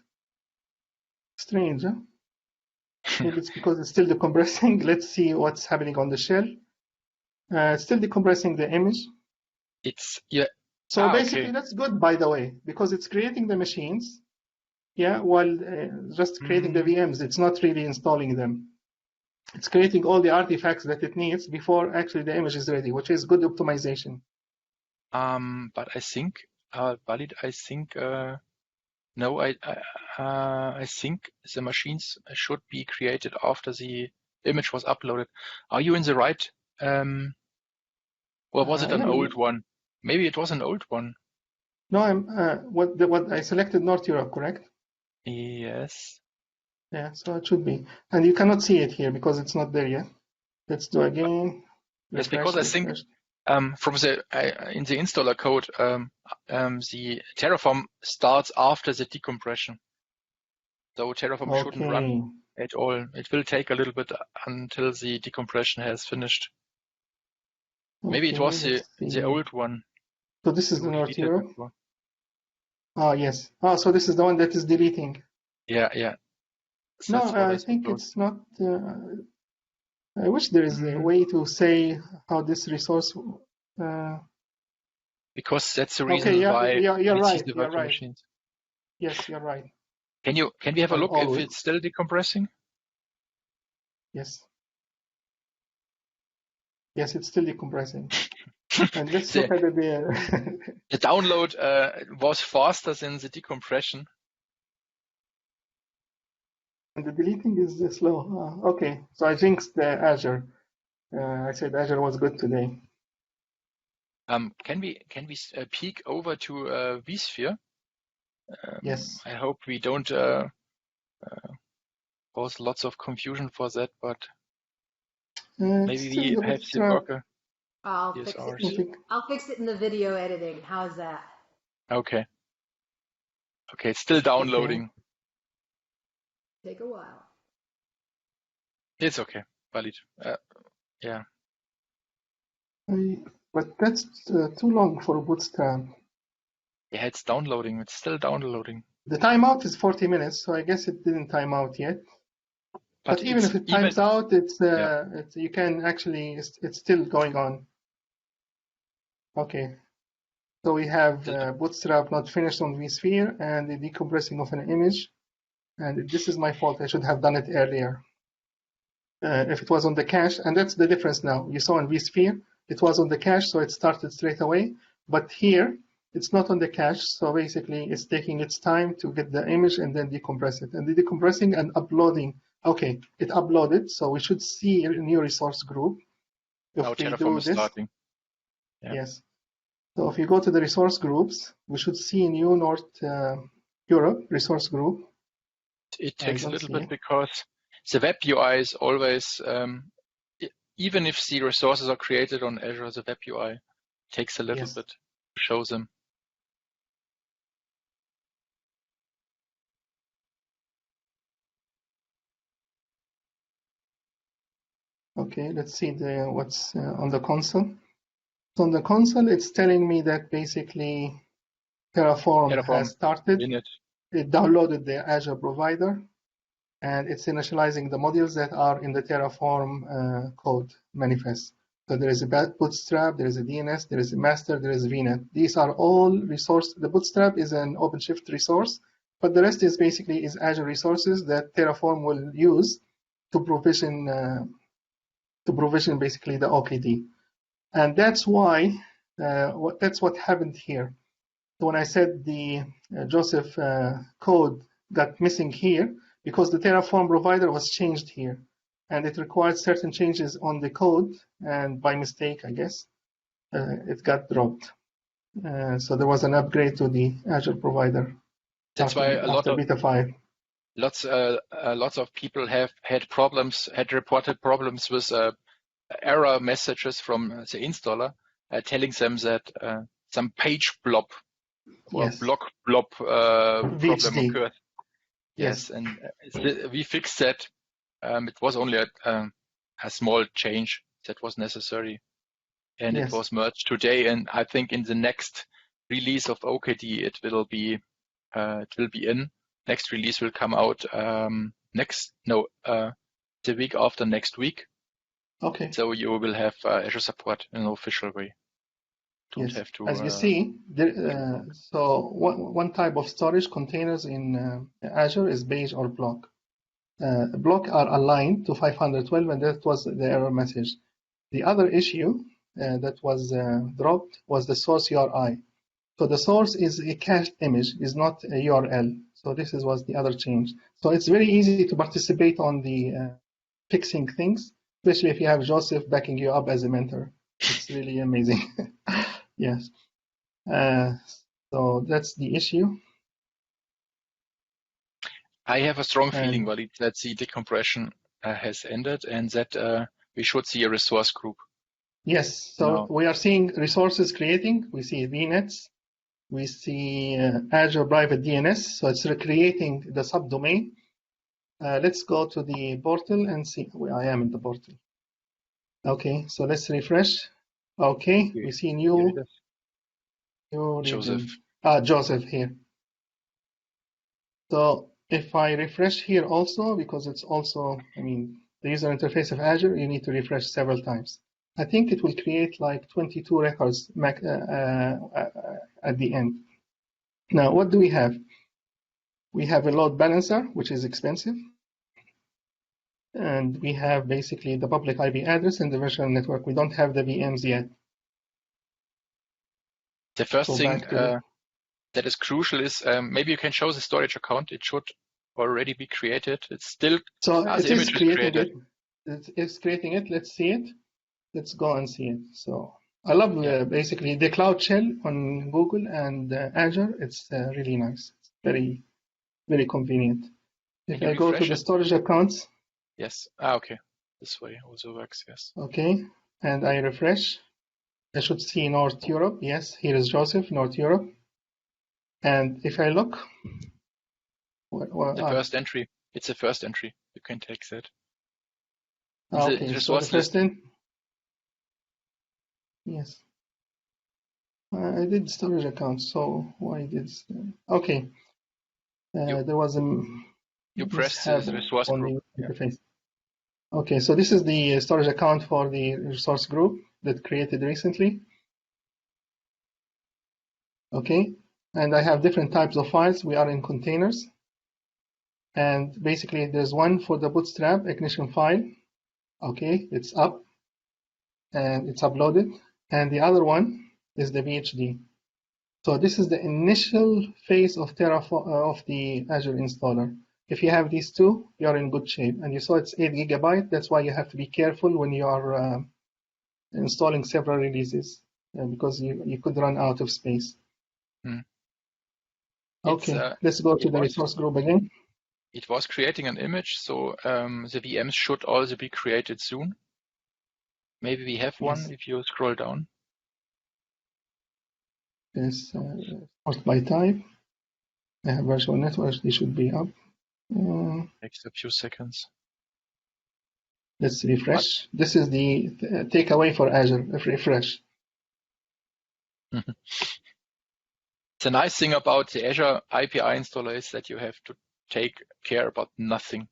Strange, huh? Maybe it's because it's still decompressing. Let's see what's happening on the shell. It's still decompressing the image. It's yeah. So okay. basically that's good, by the way, because it's creating the machines, yeah, while just creating the VMs. It's not really installing them. It's creating all the artifacts that it needs before actually the image is ready, which is good optimization. But I think, Walid, I think, no, I think the machines should be created after the image was uploaded. Are you in the right, or was it an Yeah, old one? Maybe it was an old one. No, I'm what I selected North Europe, correct? Yes. Yeah, so it should be. And you cannot see it here because it's not there yet. Let's do again. Yes, Refresh, because I think refresh. from the in the installer code, the Terraform starts after the decompression. So Terraform shouldn't run Okay. at all. It will take a little bit until the decompression has finished. Maybe it Okay, was let's the see. old one. So this is You the North deleted Europe. before. Ah, yes. Ah, so this is the one that is deleting. Yeah, yeah. So No, that's what I think suppose. it's not. I wish there is a way to say how this resource. Because that's the reason Okay, yeah, why you're we right. see the You're virtual right. machines. Yes, you're right. Can we have a look if Always. it's still decompressing? Yes. Yes, it's still decompressing. And let's The- look at the. The download was faster than the decompression. And the deleting is slow. Okay, so I jinxed the Azure. I said Azure was good today. Can we peek over to vSphere? Yes. I hope we don't cause lots of confusion for that, but maybe we Still, have it's, the worker. I'll Here's fix ours. it. I'll fix it in the video editing. How's that? Okay. Okay, it's still downloading. Take a while. It's okay, valid. Yeah. But that's too long for Bootstrap. Yeah, it's downloading. It's still downloading. The timeout is 40 minutes, so I guess it didn't time out yet. But even if it times out, it's you can actually it's still going on. Okay. So we have Bootstrap not finished on vSphere and the decompressing of an image. And this is my fault. I should have done it earlier. If it was on the cache, and that's the difference now. You saw in vSphere, it was on the cache, so it started straight away. But here, it's not on the cache, so basically it's taking its time to get the image and then decompress it. And the decompressing and uploading, okay, it uploaded, so we should see a new resource group. If now we Terraform do is this, starting. Yeah. yes. So if you go to the resource groups, we should see a new North Europe resource group. It takes a little bit because the web UI is always, even if the resources are created on Azure, the web UI takes a little bit to show them. Okay, let's see what's on the console. So on the console, it's telling me that basically Terraform has started. It downloaded the Azure provider, and it's initializing the modules that are in the Terraform code manifest. So there is a Bootstrap, there is a DNS, there is a master, there is VNet. These are all resource. The Bootstrap is an OpenShift resource, but the rest is basically Azure resources that Terraform will use to provision basically the OKD. And that's why that's what happened here. So when I said the Joseph code got missing here, because the Terraform provider was changed here, and it required certain changes on the code, and by mistake, I guess, it got dropped. So there was an upgrade to the Azure provider. That's why after Beta 5. lots of people have had reported problems with error messages from the installer telling them that some page blob or Yes. block blob problem VHD. occurred. Yes. Yes, and we fixed that. It was only a small change that was necessary, and Yes. it was merged today. And I think in the next release of OKD, it will be in. Next release will come out the week after next week. Okay. So you will have Azure support in an official way. Don't Yes. have to. As you see, so one type of storage containers in Azure is beige or block. Block are aligned to 512, and that was the error message. The other issue that was dropped was the source URI. So the source is a cached image, is not a URL. So this was the other change. So it's very easy to participate on the fixing things, especially if you have Joseph backing you up as a mentor. It's really amazing. Yes. So that's the issue. I have a strong feeling, Walid, that the decompression has ended and that we should see a resource group. Yes. So we are seeing resources creating. We see VNets. We see Azure Private DNS. So it's recreating the subdomain. Let's go to the portal and see. I am in the portal. Okay. So let's refresh. Okay. We see new Joseph. Joseph here. So if I refresh here also, because it's also, the user interface of Azure, you need to refresh several times. I think it will create like 22 records at the end. Now, what do we have? We have a load balancer, which is expensive. And we have basically the public IP address and the virtual network. We don't have the VMs yet. The first thing that is crucial is maybe you can show the storage account. It should already be created. It's still it is creating it. It's creating it. Let's see it. Let's go and see it. So I love basically the Cloud Shell on Google and Azure. It's really nice. It's very, very convenient. If I go to the storage accounts. Yes. Okay. This way also works. Yes. Okay. And I refresh. I should see North Europe. Yes, here is Joseph, North Europe. And if I look, the first entry. It's the first entry. You can take that. Okay, so the first in. Yes. I did storage account, so why did? Okay. There was a. You press the resource group. Interface. Okay, so this is the storage account for the resource group that created recently. Okay, and I have different types of files. We are in containers. And basically, there's one for the Bootstrap Ignition file. Okay, it's up and it's uploaded. And the other one is the VHD. So this is the initial phase of of the Azure installer. If you have these two, you're in good shape. And you saw it's 8 GB. That's why you have to be careful when you are installing several releases because you could run out of space. Okay, let's go to the resource group again. It was creating an image, so the VMs should also be created soon. Maybe we have one if you scroll down. Yes, sort by type. I have virtual networks, they should be up. Takes a few seconds. Let's refresh. This is the takeaway for Azure, refresh. The nice thing about the Azure API installer is that you have to take care about nothing.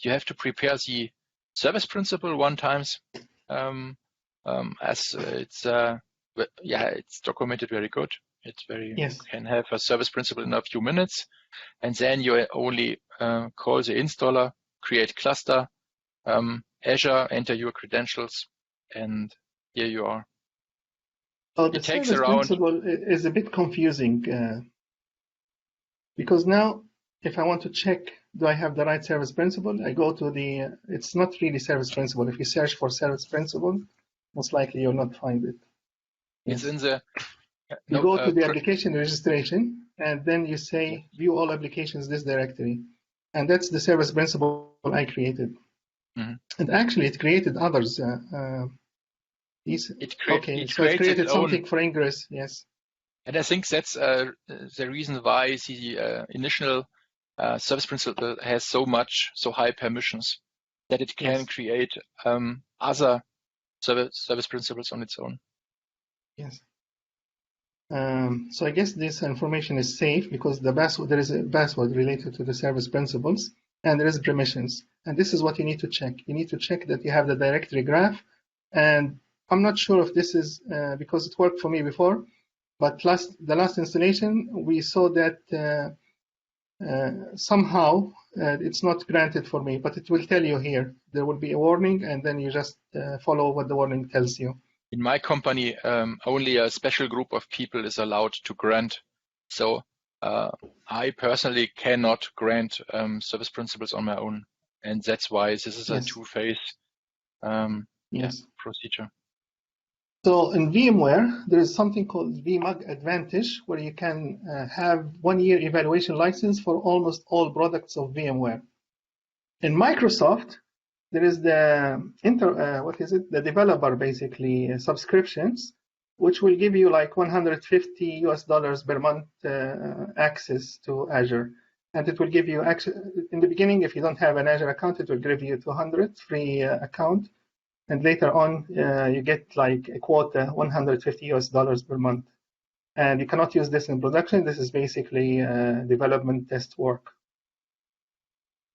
You have to prepare the service principal one times, as it's documented very good. It's very you can have a service principal in a few minutes, and then you only call the installer, create cluster, Azure, enter your credentials, and here you are. So the service principal is a bit confusing because now if I want to check, do I have the right service principal? I go to it's not really service principal. If you search for service principal, most likely you'll not find it. It's in the. You go to the application registration, and then you say view all applications this directory. And that's the service principal I created. And actually, it created others. It created something for Ingress, yes. And I think that's the reason why the initial service principal has so high permissions, that it can create other service principals on its own. Yes. So I guess this information is safe because there is a password related to the service principals, and there is permissions. And this is what you need to check. You need to check that you have the directory graph. And I'm not sure if this is because it worked for me before, but the last installation, we saw that somehow it's not granted for me, but it will tell you here. There will be a warning, and then you just follow what the warning tells you. In my company, only a special group of people is allowed to grant. So I personally cannot grant service principals on my own. And that's why this is a two-phase procedure. So in VMware, there is something called vMUG Advantage, where you can have 1-year evaluation license for almost all products of VMware. In Microsoft, there is the the developer basically subscriptions, which will give you like $150 per month access to Azure, and it will give you access in the beginning. If you don't have an Azure account, it will give you 200 free account, and later on you get like a quota $150 per month, and you cannot use this in production. This is basically development test work.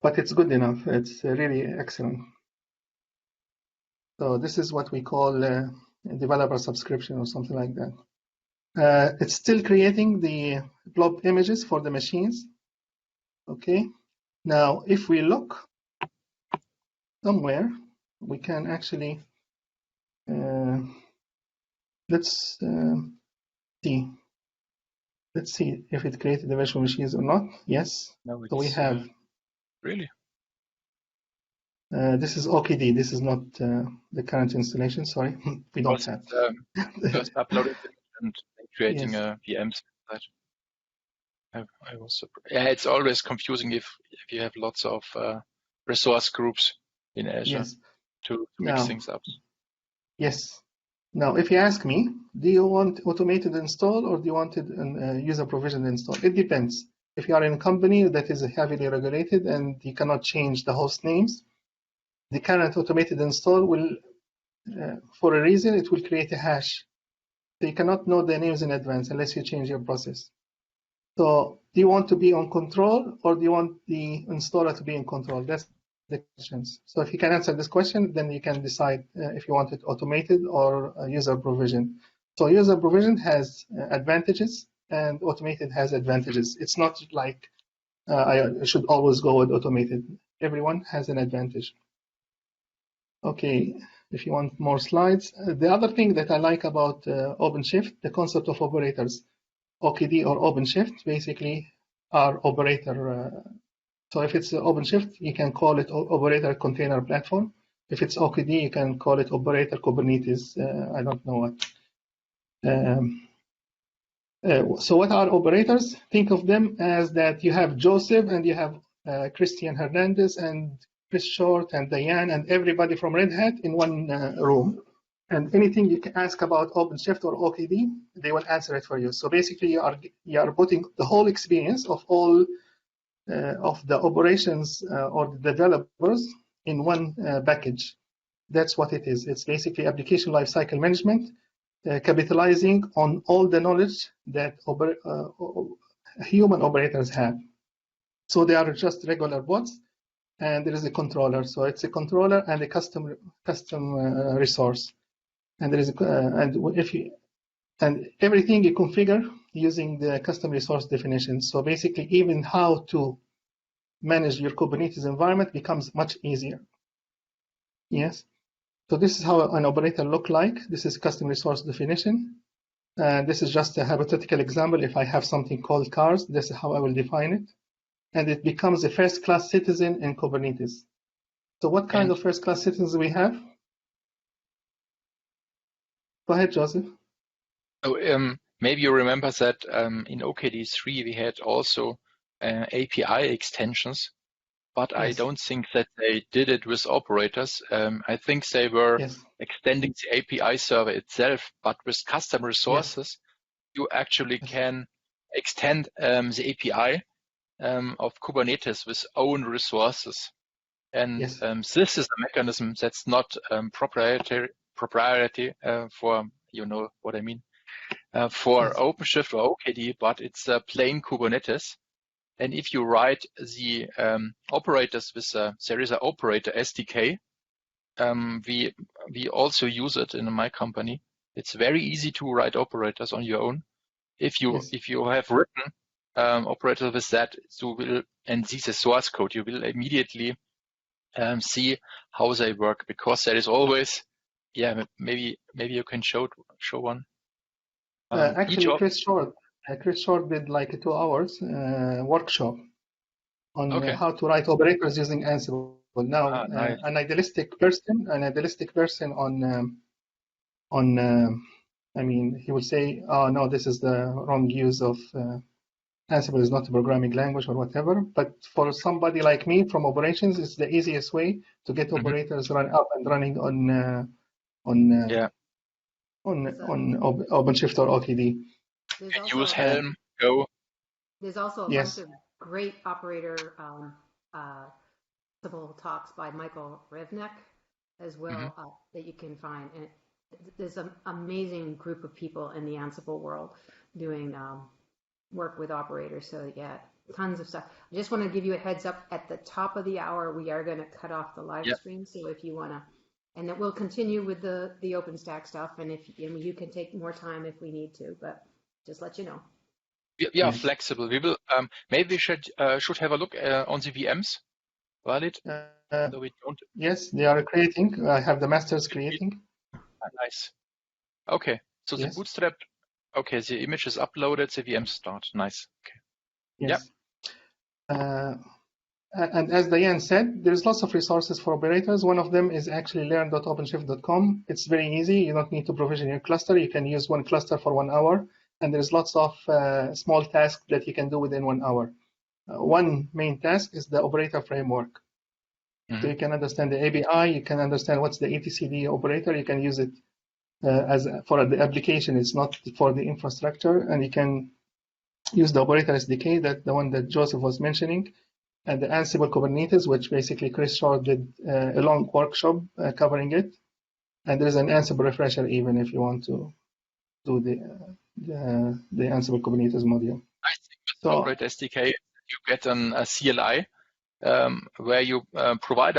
But it's good enough. It's really excellent. So this is what we call a developer subscription or something like that. It's still creating the blob images for the machines. Okay. Now, if we look somewhere, we can actually, let's see. Let's see if it created the virtual machines or not. Yes. No, so we have. Really? This is OKD. This is not the current installation. Sorry, we don't have. First uploaded and creating a VM site. I was surprised. Yeah, it's always confusing if you have lots of resource groups in Azure to mix things up. Yes. Now, if you ask me, do you want automated install or do you want it user provisioned install? It depends. If you are in a company that is heavily regulated and you cannot change the host names, the current automated install will, for a reason, it will create a hash. So you cannot know the names in advance unless you change your process. So do you want to be on control or do you want the installer to be in control? That's the questions. So if you can answer this question, then you can decide if you want it automated or user provision. So user provision has advantages and automated has advantages. It's not like I should always go with automated. Everyone has an advantage. Okay, if you want more slides. The other thing that I like about OpenShift, the concept of operators. OKD or OpenShift basically are operator. So if it's OpenShift, you can call it operator container platform. If it's OKD, you can call it operator Kubernetes. I don't know what. So what are operators? Think of them as that you have Joseph and you have Christian Hernandez and Chris Short and Diane and everybody from Red Hat in one room. And anything you can ask about OpenShift or OKD, they will answer it for you. So basically, you are putting the whole experience of all of the operations or the developers in one package. That's what it is. It's basically application lifecycle management, capitalizing on all the knowledge that human operators have. So they are just regular bots, and there is a controller. So it's a controller and a custom resource. And there is and everything you configure using the custom resource definition. So basically, even how to manage your Kubernetes environment becomes much easier. Yes. So this is how an operator look like. This is custom resource definition. And this is just a hypothetical example. If I have something called cars, this is how I will define it. And it becomes a first-class citizen in Kubernetes. So what kind of first-class citizens we have? Go ahead, Joseph. So maybe you remember that in OKD3 we had also API extensions but I Yes. don't think that they did it with operators. I think they were Yes. extending the API server itself, but with custom Yes. resources, you actually Yes. can extend the API of Kubernetes with own resources. And Yes. this is a mechanism that's not proprietary for, you know what I mean, for Yes. OpenShift or OKD, but it's plain Kubernetes. And if you write the operators with there is an operator SDK. We also use it in my company. It's very easy to write operators on your own. If you Yes. have written operators with that, you will, and this is source code, you will immediately see how they work, because there is always, yeah, maybe you can show one. Actually, Each Chris Short did like a 2 hours workshop on okay, how to write operators using Ansible. Now, nice. an idealistic person I mean, he will say, "Oh no, this is the wrong use of Ansible is not a programming language or whatever." But for somebody like me from operations, it's the easiest way to get operators run up and running Yeah, on OpenShift or OKD. There's and also use Helm, Go. there's also a Yes. bunch of great operator Ansible talks by Michael Rivnek as well that you can find. And there's an amazing group of people in the Ansible world doing work with operators. So yeah, tons of stuff. I just want to give you a heads up at the top of the hour, we are going to cut off the live Yep. stream. So if you want to, and then we'll continue with the OpenStack stuff. And you can take more time if we need to, but just let you know. We are Yes. flexible. We will maybe we should have a look on the VMs. Valid? So we don't. Yes, they are creating. I have the masters creating. Nice. Okay. So the Yes. Bootstrap. Okay, the image is uploaded. The VM start. Nice. Okay. Yes. And as Diane said, there's lots of resources for operators. One of them is actually learn.openshift.com. It's very easy. You don't need to provision your cluster. You can use one cluster for 1 hour. And there's lots of small tasks that you can do within 1 hour. One main task is the operator framework. So you can understand the ABI. You can understand what's the etcd operator. You can use it as for the application. It's not for the infrastructure. And you can use the operator SDK, the one that Joseph was mentioning, and the Ansible Kubernetes, which basically Chris Short did a long workshop covering it. And there's an Ansible refresher even if you want to do the Ansible Kubernetes module. I think with the Operator SDK, you get a CLI where you provide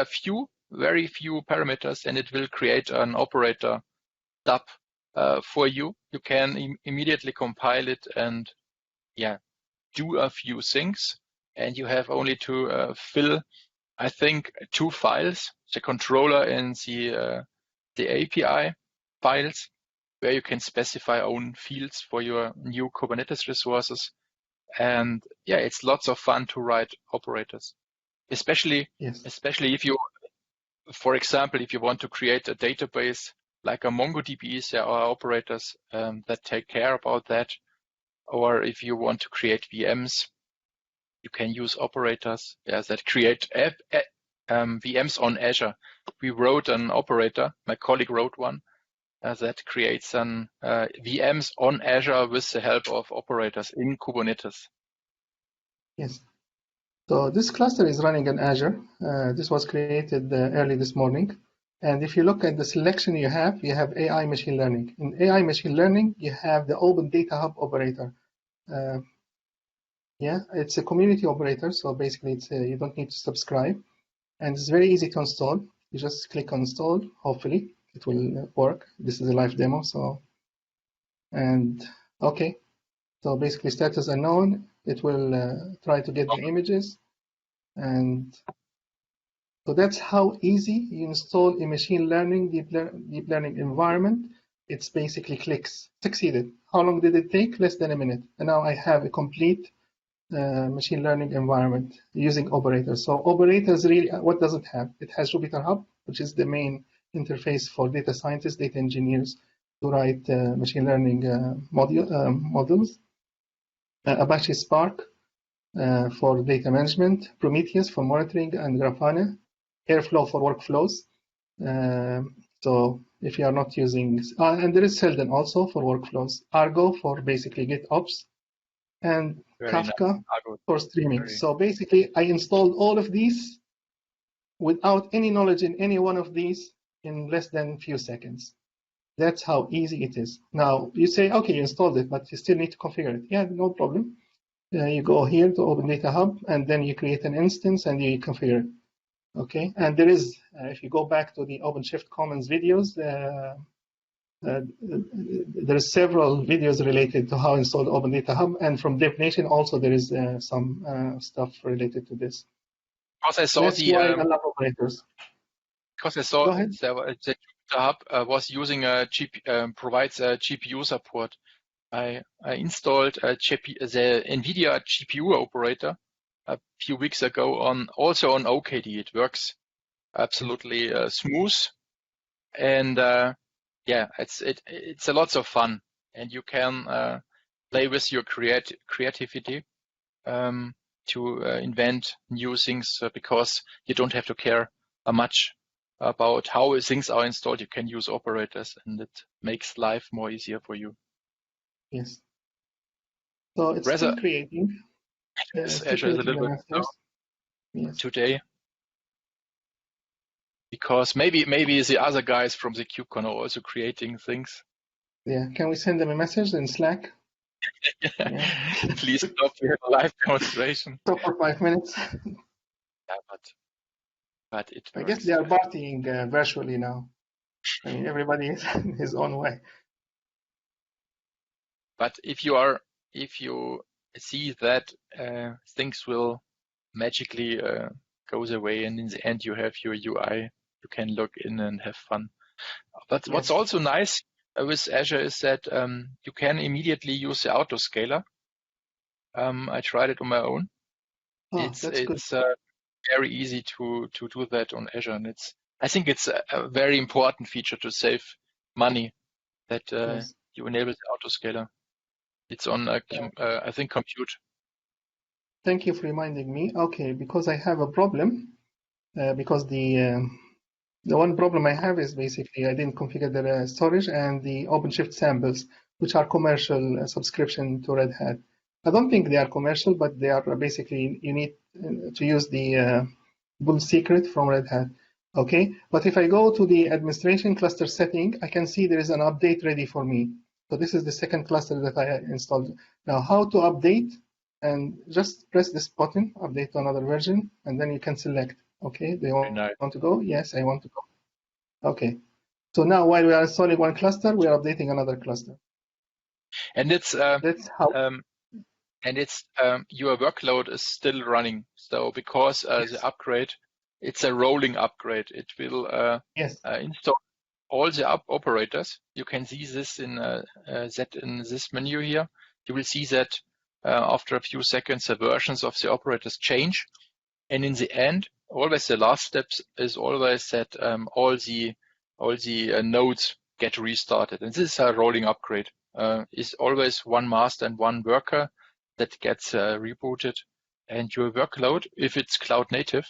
very few parameters, and it will create an operator stub for you. You can immediately compile it and do a few things, and you have only to fill, I think, 2 files: the controller and the API files, where you can specify own fields for your new Kubernetes resources. And yeah, it's lots of fun to write operators, especially if you, for example, if you want to create a database like a MongoDB, there are operators that take care about that. Or if you want to create VMs, you can use operators that create VMs on Azure. We wrote an operator, my colleague wrote one, that creates an VMs on Azure with the help of operators in Kubernetes. Yes. So this cluster is running in Azure. This was created early this morning. And if you look at the selection you have AI machine learning. In AI machine learning, you have the Open Data Hub operator. It's a community operator. So basically, it's you don't need to subscribe. And it's very easy to install. You just click on install. Hopefully, it will work. This is a live demo. So basically, status unknown. It will try to get the images. And so that's how easy you install a machine learning, deep learning environment. It's basically clicks. Succeeded. How long did it take? Less than a minute. And now I have a complete machine learning environment using operators. So operators really, what does it have? It has Jupyter Hub, which is the main interface for data scientists, data engineers to write machine learning models. Apache Spark, for data management, Prometheus for monitoring, and Grafana, Airflow for workflows. So if you are not using, and there is Selden also for workflows, Argo for basically GitOps, and Very Kafka nice. for streaming. So basically, I installed all of these without any knowledge in any one of these in less than a few seconds. That's how easy it is. Now, you say, okay, you installed it, but you still need to configure it. Yeah, no problem. You go here to Open Data Hub, and then you create an instance and you configure it. Okay, and there is, if you go back to the OpenShift Commons videos, there are several videos related to how to install the Open Data Hub, and from DevNation also there is some stuff related to this. Because I saw That's why I love operators. Because I saw Go ahead. that Hub was using a provides a GPU support. I installed the NVIDIA GPU operator a few weeks ago also on OKD. It works absolutely smooth, and yeah, it's a lots of fun, and you can play with your creativity to invent new things because you don't have to care much about how things are installed. You can use operators, and it makes life more easier for you. Yes. So it's still creating. Azure is a little bit slow today, because maybe the other guys from the KubeCon are also creating things. Yeah, can we send them a message in Slack? Yeah. Please stop. We have a live demonstration. Stop for 5 minutes. Yeah, but it works. I guess they are partying virtually now. I mean, everybody is in his own way. But if you see that things will magically goes away, and in the end you have your UI, you can log in and have fun. But what's also nice with Azure is that you can immediately use the autoscaler. I tried it on my own. It's very easy to do that on Azure, and I think it's a very important feature to save money, that you enable the autoscaler. It's on I think Compute. Thank you for reminding me. Okay, because I have a problem. Because the one problem I have is basically I didn't configure the storage and the OpenShift samples, which are commercial subscription to Red Hat. I don't think they are commercial, but they are basically, you need to use the bull secret from Red Hat. Okay, but if I go to the administration cluster setting, I can see there is an update ready for me. So this is the second cluster that I installed. Now, how to update? And just press this button, update to another version, and then you can select. Okay, they want to go? Yes, I want to go. Okay. So now while we are installing one cluster, we are updating another cluster. And that's how. And your workload is still running. So because the upgrade, it's a rolling upgrade. It will install all the operators. You can see this in this menu here. You will see that after a few seconds, the versions of the operators change. And in the end, always the last step is always that all the nodes get restarted. And this is a rolling upgrade. Is always one master and one worker that gets rebooted, and your workload, if it's cloud native,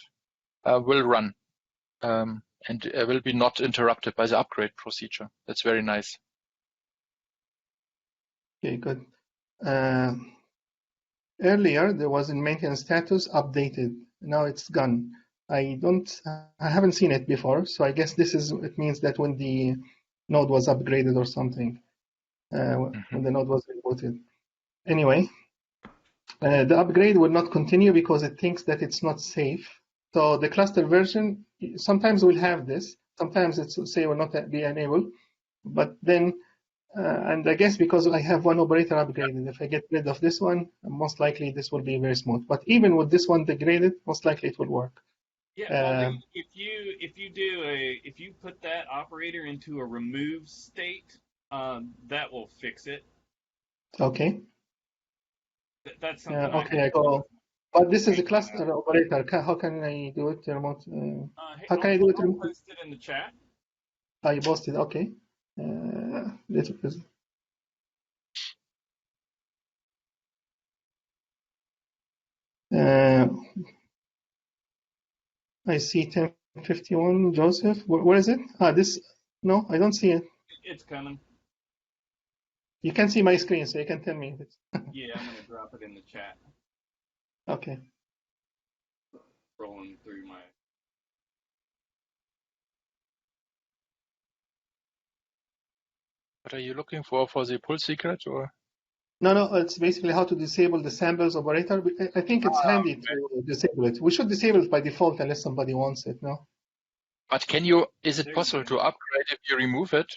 will run and will be not interrupted by the upgrade procedure. That's very nice. Okay, good. Earlier there was in maintenance status updated. Now it's gone. I haven't seen it before, so I guess it means that when the node was upgraded or something, when the node was rebooted. Anyway, the upgrade will not continue because it thinks that it's not safe. So the cluster version sometimes will have this. Sometimes it will say will not be enabled, but then. And I guess because I have one operator upgraded, if I get rid of this one, most likely this will be very smooth. But even with this one degraded, most likely it will work. Yeah, well, if you put that operator into a remove state, that will fix it. Okay. That's something. Okay, I go. But this is a cluster operator. How can I do it remote? How can I do it remote? I'll post it in the chat. Oh, you posted. Okay. I see 1051, Joseph. Where is it? This. No, I don't see it. It's coming. You can see my screen, so you can tell me if it's. Yeah, I'm gonna drop it in the chat. Okay. Rolling through my. What are you looking for the pull secret or? No, it's basically how to disable the samples operator. I think it's handy okay. to disable it. We should disable it by default unless somebody wants it, no? But can you, is it There you possible go. to upgrade if you remove it?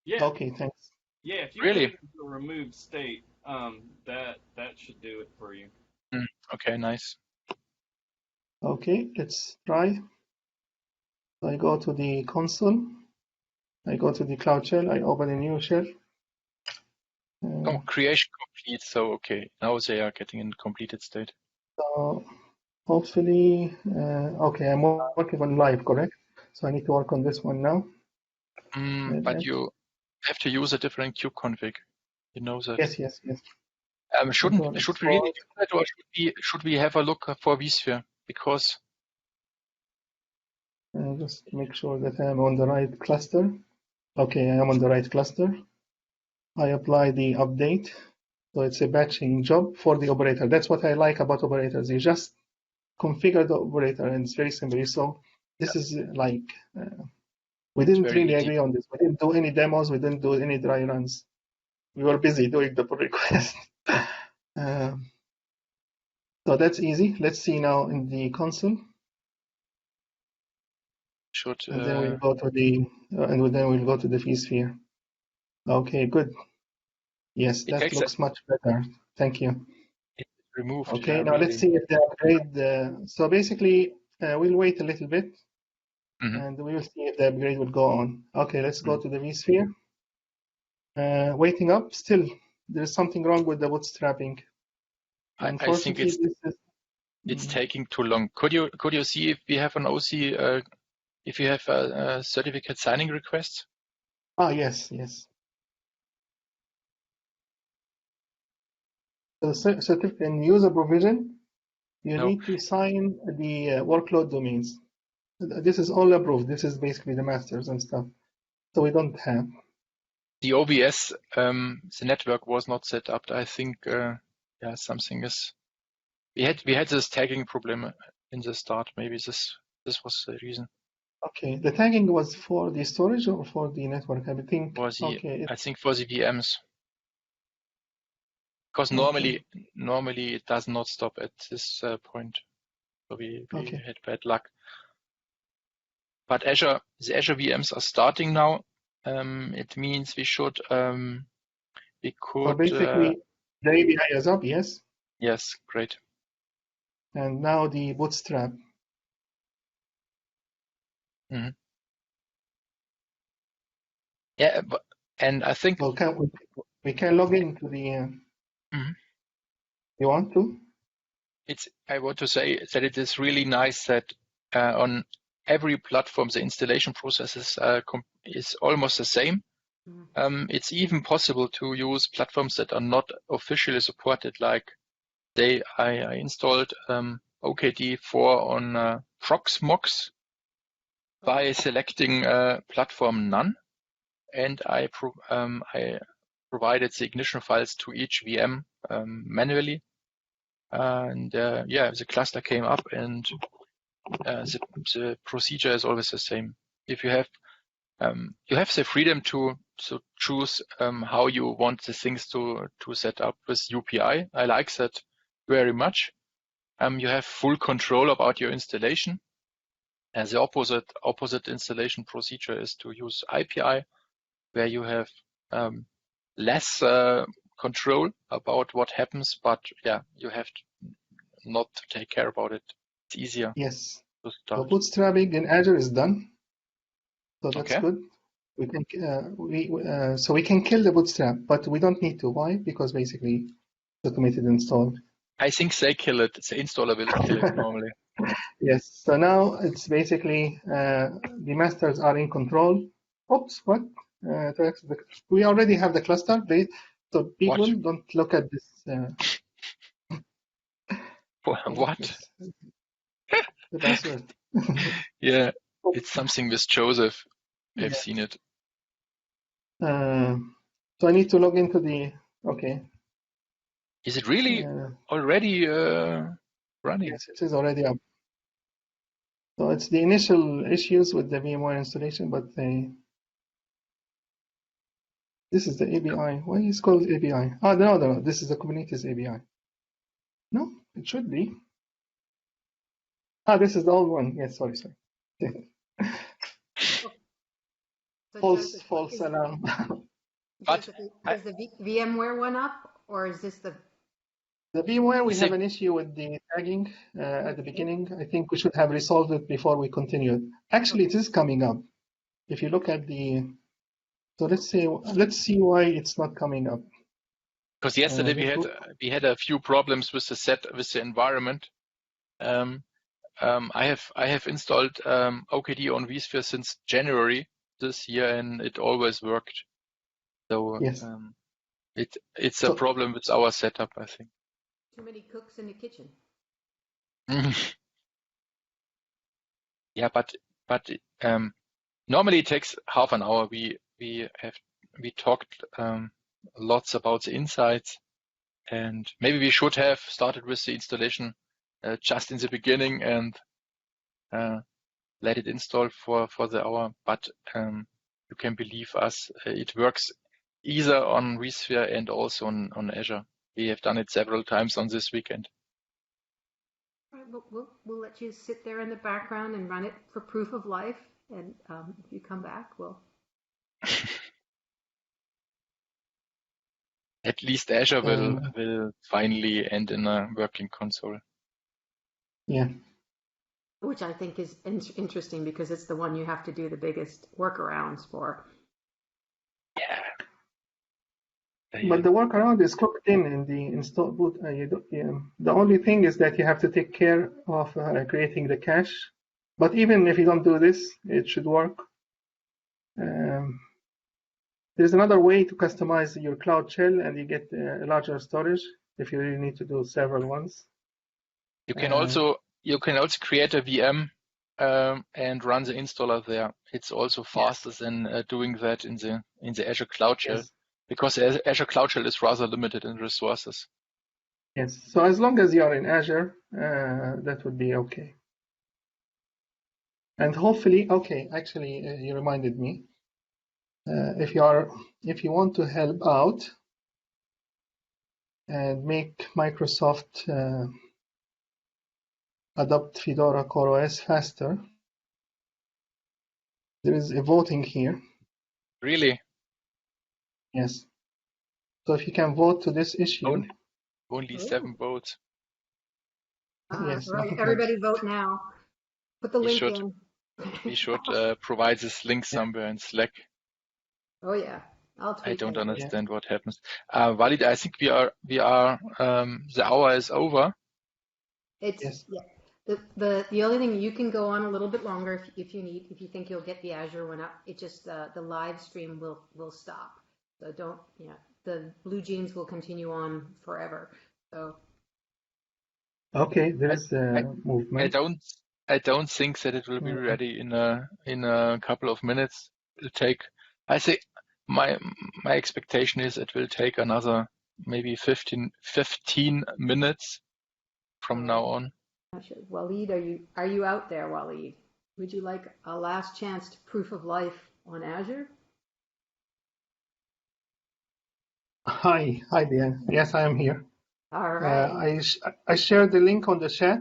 Yeah, Okay, thanks. yeah. If you Really? put it into a removed state, that should do it for you. Okay, nice. Okay, let's try. I go to the console. I go to the Cloud Shell. I open a new shell. Oh, creation complete. So, okay. Now they are getting in completed state. So hopefully, okay, I'm working on live, correct? So I need to work on this one now. But you have to use a different kubeconfig. You know that. Yes. Should we really do that, or should we have a look for vSphere? Because just make sure that I'm on the right cluster. Okay, I am on the right cluster. I apply the update. So it's a batching job for the operator. That's what I like about operators. You just configure the operator, and it's very simple. So this is like, we didn't really agree on this. We didn't do any demos. We didn't do any dry runs. We were busy doing the pull request. So that's easy. Let's see now in the console. And then we'll go to the vSphere. Okay, good. Yes, that looks much better. Thank you. It's removed. Okay, now let's see if the upgrade. So basically, we'll wait a little bit, and we will see if the upgrade will go on. Okay, let's go to the vSphere. Waiting up. Still, there's something wrong with the bootstrapping. I think it's taking too long. Could you see if we have an OC? If you have a certificate signing request? Yes. So certificate in user provision, you need to sign the workload domains. This is all approved. This is basically the masters and stuff. So we don't have. The OVS, the network was not set up. I think, something is. We had this tagging problem in the start. Maybe this was the reason. Okay, the tagging was for the storage or for the network? I think. I think for the VMs. Because normally it does not stop at this point. So we had bad luck. But the Azure VMs are starting now. It means we could. So basically, the API is up, yes? Yes, great. And now the Bootstrap. Mm-hmm. Yeah, and I think we can log into the. You want to? I want to say that it is really nice that on every platform the installation process is almost the same. It's even possible to use platforms that are not officially supported. Like I installed OKD4 on Proxmox by selecting platform none, and I provided the ignition files to each VM manually. And the cluster came up, and the procedure is always the same. If you have the freedom to choose how you want the things to set up with UPI. I like that very much. You have full control about your installation. And the opposite installation procedure is to use IPI, where you have less control about what happens, but you have not to take care about it. It's easier. Yes. So bootstrapping in Azure is done. So that's good. We can so we can kill the bootstrap, but we don't need to. Why? Because basically the committed installed. I think they kill it. The installer will kill it normally. Yes. So now it's basically the masters are in control. Oops, what? We already have the cluster. So people don't look at this. What? It's the password. Yeah, it's something with Joseph. I've Yeah. seen it. So I need to log into the, okay. Is it really Uh, already running? yes, it is already up. So it's the initial issues with the VMware installation, but this is the ABI. Why is it called ABI? Oh, no, this is the Kubernetes ABI. No, it should be. This is the old one. Yes, sorry. So False Joseph, alarm. But is the VMware one up, or is this the? The VMware, we Is have it- an issue with the tagging at the beginning. I think we should have resolved it before we continued. Actually, it is coming up. If you look at the, so let's see why it's not coming up. Because yesterday we had a few problems with the environment. I have installed OKD on vSphere since January this year, and it always worked. So Yes. it's a problem with our setup, I think. Too many cooks in the kitchen. Yeah, but normally it takes half an hour. We talked lots about the insights, and maybe we should have started with the installation just in the beginning and let it install for the hour. But you can believe us, it works either on vSphere and also on Azure. We have done it several times on this weekend. All right, we'll let you sit there in the background and run it for proof of life, and if you come back, we'll. At least Azure will finally end in a working console. Yeah. Which I think is interesting because it's the one you have to do the biggest workarounds for. Yeah. But the workaround is cooked in the install boot. The only thing is that you have to take care of creating the cache. But even if you don't do this, it should work. There's another way to customize your Cloud Shell, and you get a larger storage if you really need to do several ones. You can also create a VM and run the installer there. It's also faster than doing that in the Azure Cloud Shell, yes. because Azure Cloud Shell is rather limited in resources. Yes. So as long as you are in Azure, that would be okay. And hopefully, okay. Actually, you reminded me. If you want to help out and make Microsoft adopt Fedora CoreOS faster, there is a voting here. Really? Yes. So if you can vote to this issue. Only 7 votes. Yes. Right, everybody vote now. Put the link in. We should provide this link somewhere in Slack. Oh yeah, I'll tweet I don't it. understand what happens. Walid, I think we are the hour is over. It's Yes. yeah. The only thing, you can go on a little bit longer if you think you'll get the Azure one up. It just the live stream will stop. So don't, the Blue Jeans will continue on forever. So Okay, there is a movement. I don't think that it will be ready in a couple of minutes. It'll take, I think my expectation is it will take another maybe 15 minutes from now on. Walid, are you out there, Walid? Would you like a last chance to proof of life on Azure? Hi there. Yes, I am here. All right. I shared the link on the chat.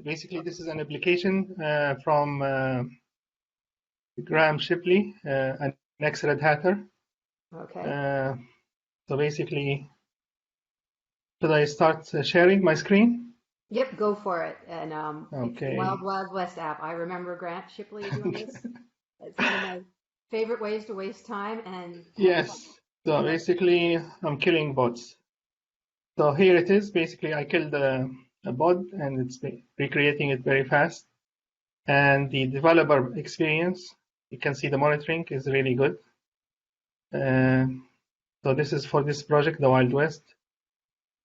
Basically, this is an application from Graham Shipley, an ex-Red Hatter. Okay. So basically, should I start sharing my screen? Yep, go for it. And Okay. It's the Wild West app. I remember Grant Shipley doing this. It's one of my favorite ways to waste time. And yes. So basically, I'm killing bots. So here it is. Basically, I killed a bot, and it's recreating it very fast. And the developer experience, you can see the monitoring is really good. So this is for this project, the Wild West.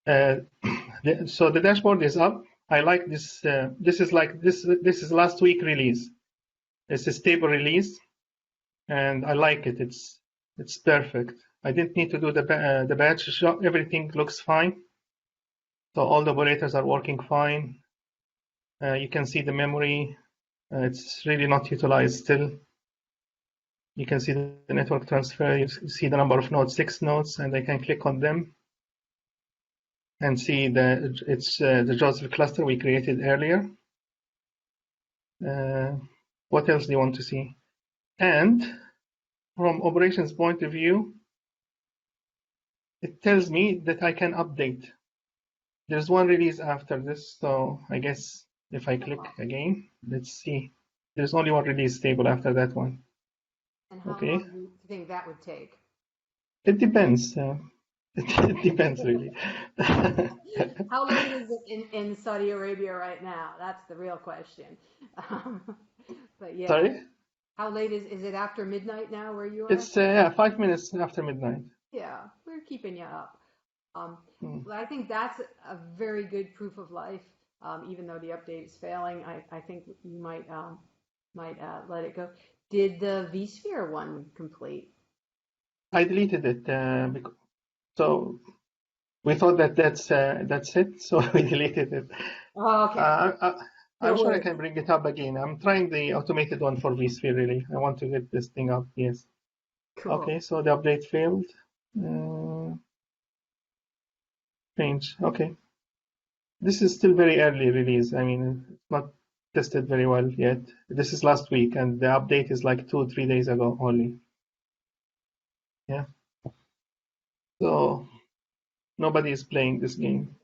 So the dashboard is up. I like this. This is like this. This is last week release. It's a stable release, and I like it. It's perfect. I didn't need to do the batch job. Everything looks fine. So all the operators are working fine. You can see the memory. It's really not utilized still. You can see the network transfer. You see the number of nodes, 6 nodes, and I can click on them and see the Joseph cluster we created earlier. What else do you want to see? And from operations point of view, it tells me that I can update. There's one release after this, so I guess if I click again, let's see. There's only one release stable after that one. And how Okay. long do you think that would take? It depends. It depends really. How late is it in Saudi Arabia right now? That's the real question. But yeah, Sorry? how late is it after midnight now where you are? It's 5 minutes after midnight. Yeah, we're keeping you up. Hmm. But I think that's a very good proof of life. Even though the update is failing, I think you might let it go. Did the vSphere one complete? I deleted it so we thought that that's it, so we deleted it. Oh, okay. I'm No sure I worries. can bring it up again. I'm trying the automated one for vSphere really. I want to get this thing up. Yes. Cool. Okay, so the update failed. Strange. Okay. This is still very early release. I mean, it's not tested very well yet. This is last week, and the update is like 2 or 3 days ago only. Yeah. So nobody is playing this game.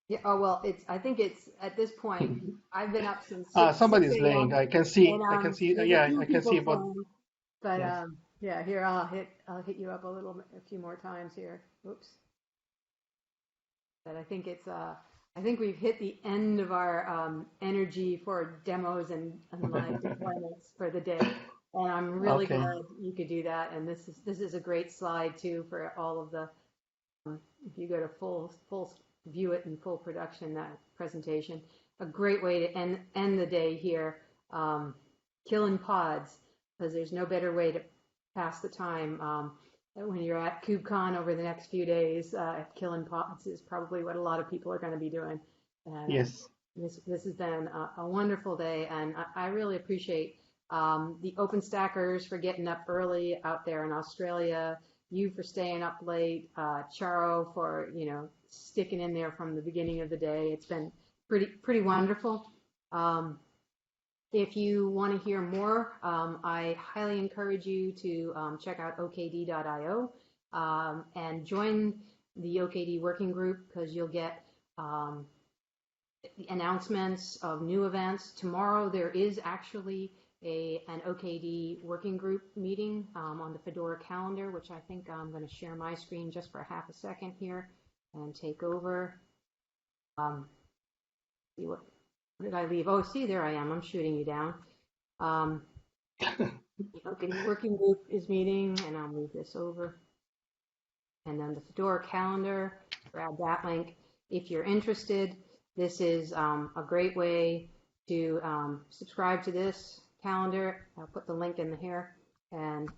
Yeah. Oh well, I think it's at this point. I've been up since Somebody's 6 playing. a.m. I can see. and I can see. there's a Yeah, few I can see. people But playing. But yes. yeah, here I'll hit you up a few more times here. Oops. But I think I think we've hit the end of our energy for demos and live deployments for the day. And I'm really Okay. glad you could do that. And this is a great slide too for all of the if you go to full view it in full production, that presentation, a great way to end the day here, killing pods, because there's no better way to pass the time. When you're at KubeCon over the next few days, killing pods is probably what a lot of people are going to be doing. And Yes. this has been a wonderful day, and I really appreciate the OpenStackers for getting up early out there in Australia, you for staying up late, Charo for sticking in there from the beginning of the day. It's been pretty wonderful. If you want to hear more, I highly encourage you to check out okd.io and join the OKD working group, because you'll get announcements of new events. Tomorrow there is actually an OKD working group meeting on the Fedora calendar, which I think I'm going to share my screen just for half a second here and take over. See what did I leave? Oh, see, there I am. I'm shooting you down. The OKD working group is meeting, and I'll move this over. And then the Fedora calendar, grab that link. If you're interested, this is a great way to subscribe to this calendar. I'll put the link in here, and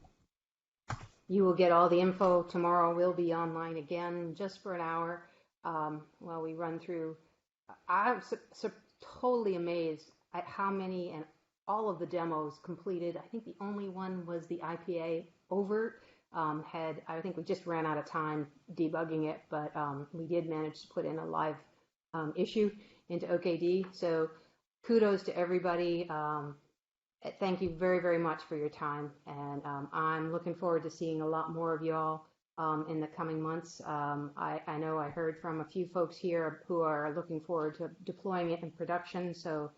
you will get all the info. Tomorrow we'll be online again just for an hour while we run through. I'm totally amazed at how many and all of the demos completed. I think the only one was the IPA overt. I think we just ran out of time debugging it, but we did manage to put in a live issue into OKD. So kudos to everybody. Thank you very, very much for your time. And I'm looking forward to seeing a lot more of y'all in the coming months. I know I heard from a few folks here who are looking forward to deploying it in production. So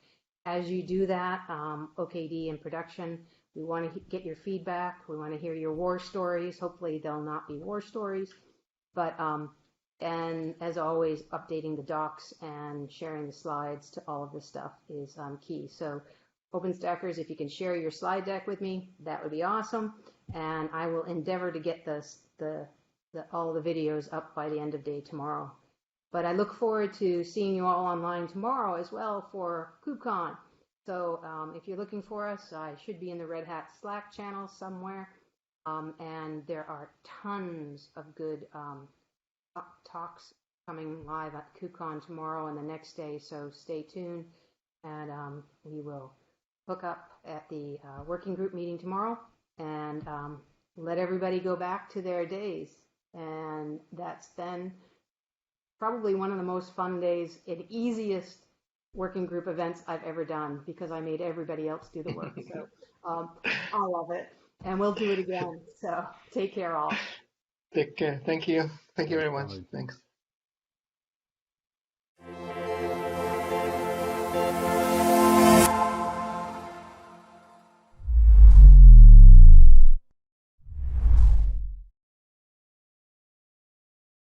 as you do that, OKD in production, we want to get your feedback. We want to hear your war stories. Hopefully they'll not be war stories. But and as always, updating the docs and sharing the slides to all of this stuff is key. So OpenStackers, if you can share your slide deck with me, that would be awesome. And I will endeavor to get all the videos up by the end of day tomorrow. But I look forward to seeing you all online tomorrow as well for KubeCon. So if you're looking for us, I should be in the Red Hat Slack channel somewhere. And there are tons of good talks coming live at KubeCon tomorrow and the next day, so stay tuned. And we will hook up at the working group meeting tomorrow and let everybody go back to their days. And that's then probably one of the most fun days and easiest working group events I've ever done because I made everybody else do the work. So I love it. And we'll do it again. So take care all. Take care. Thank you. Thank you very much. Thanks.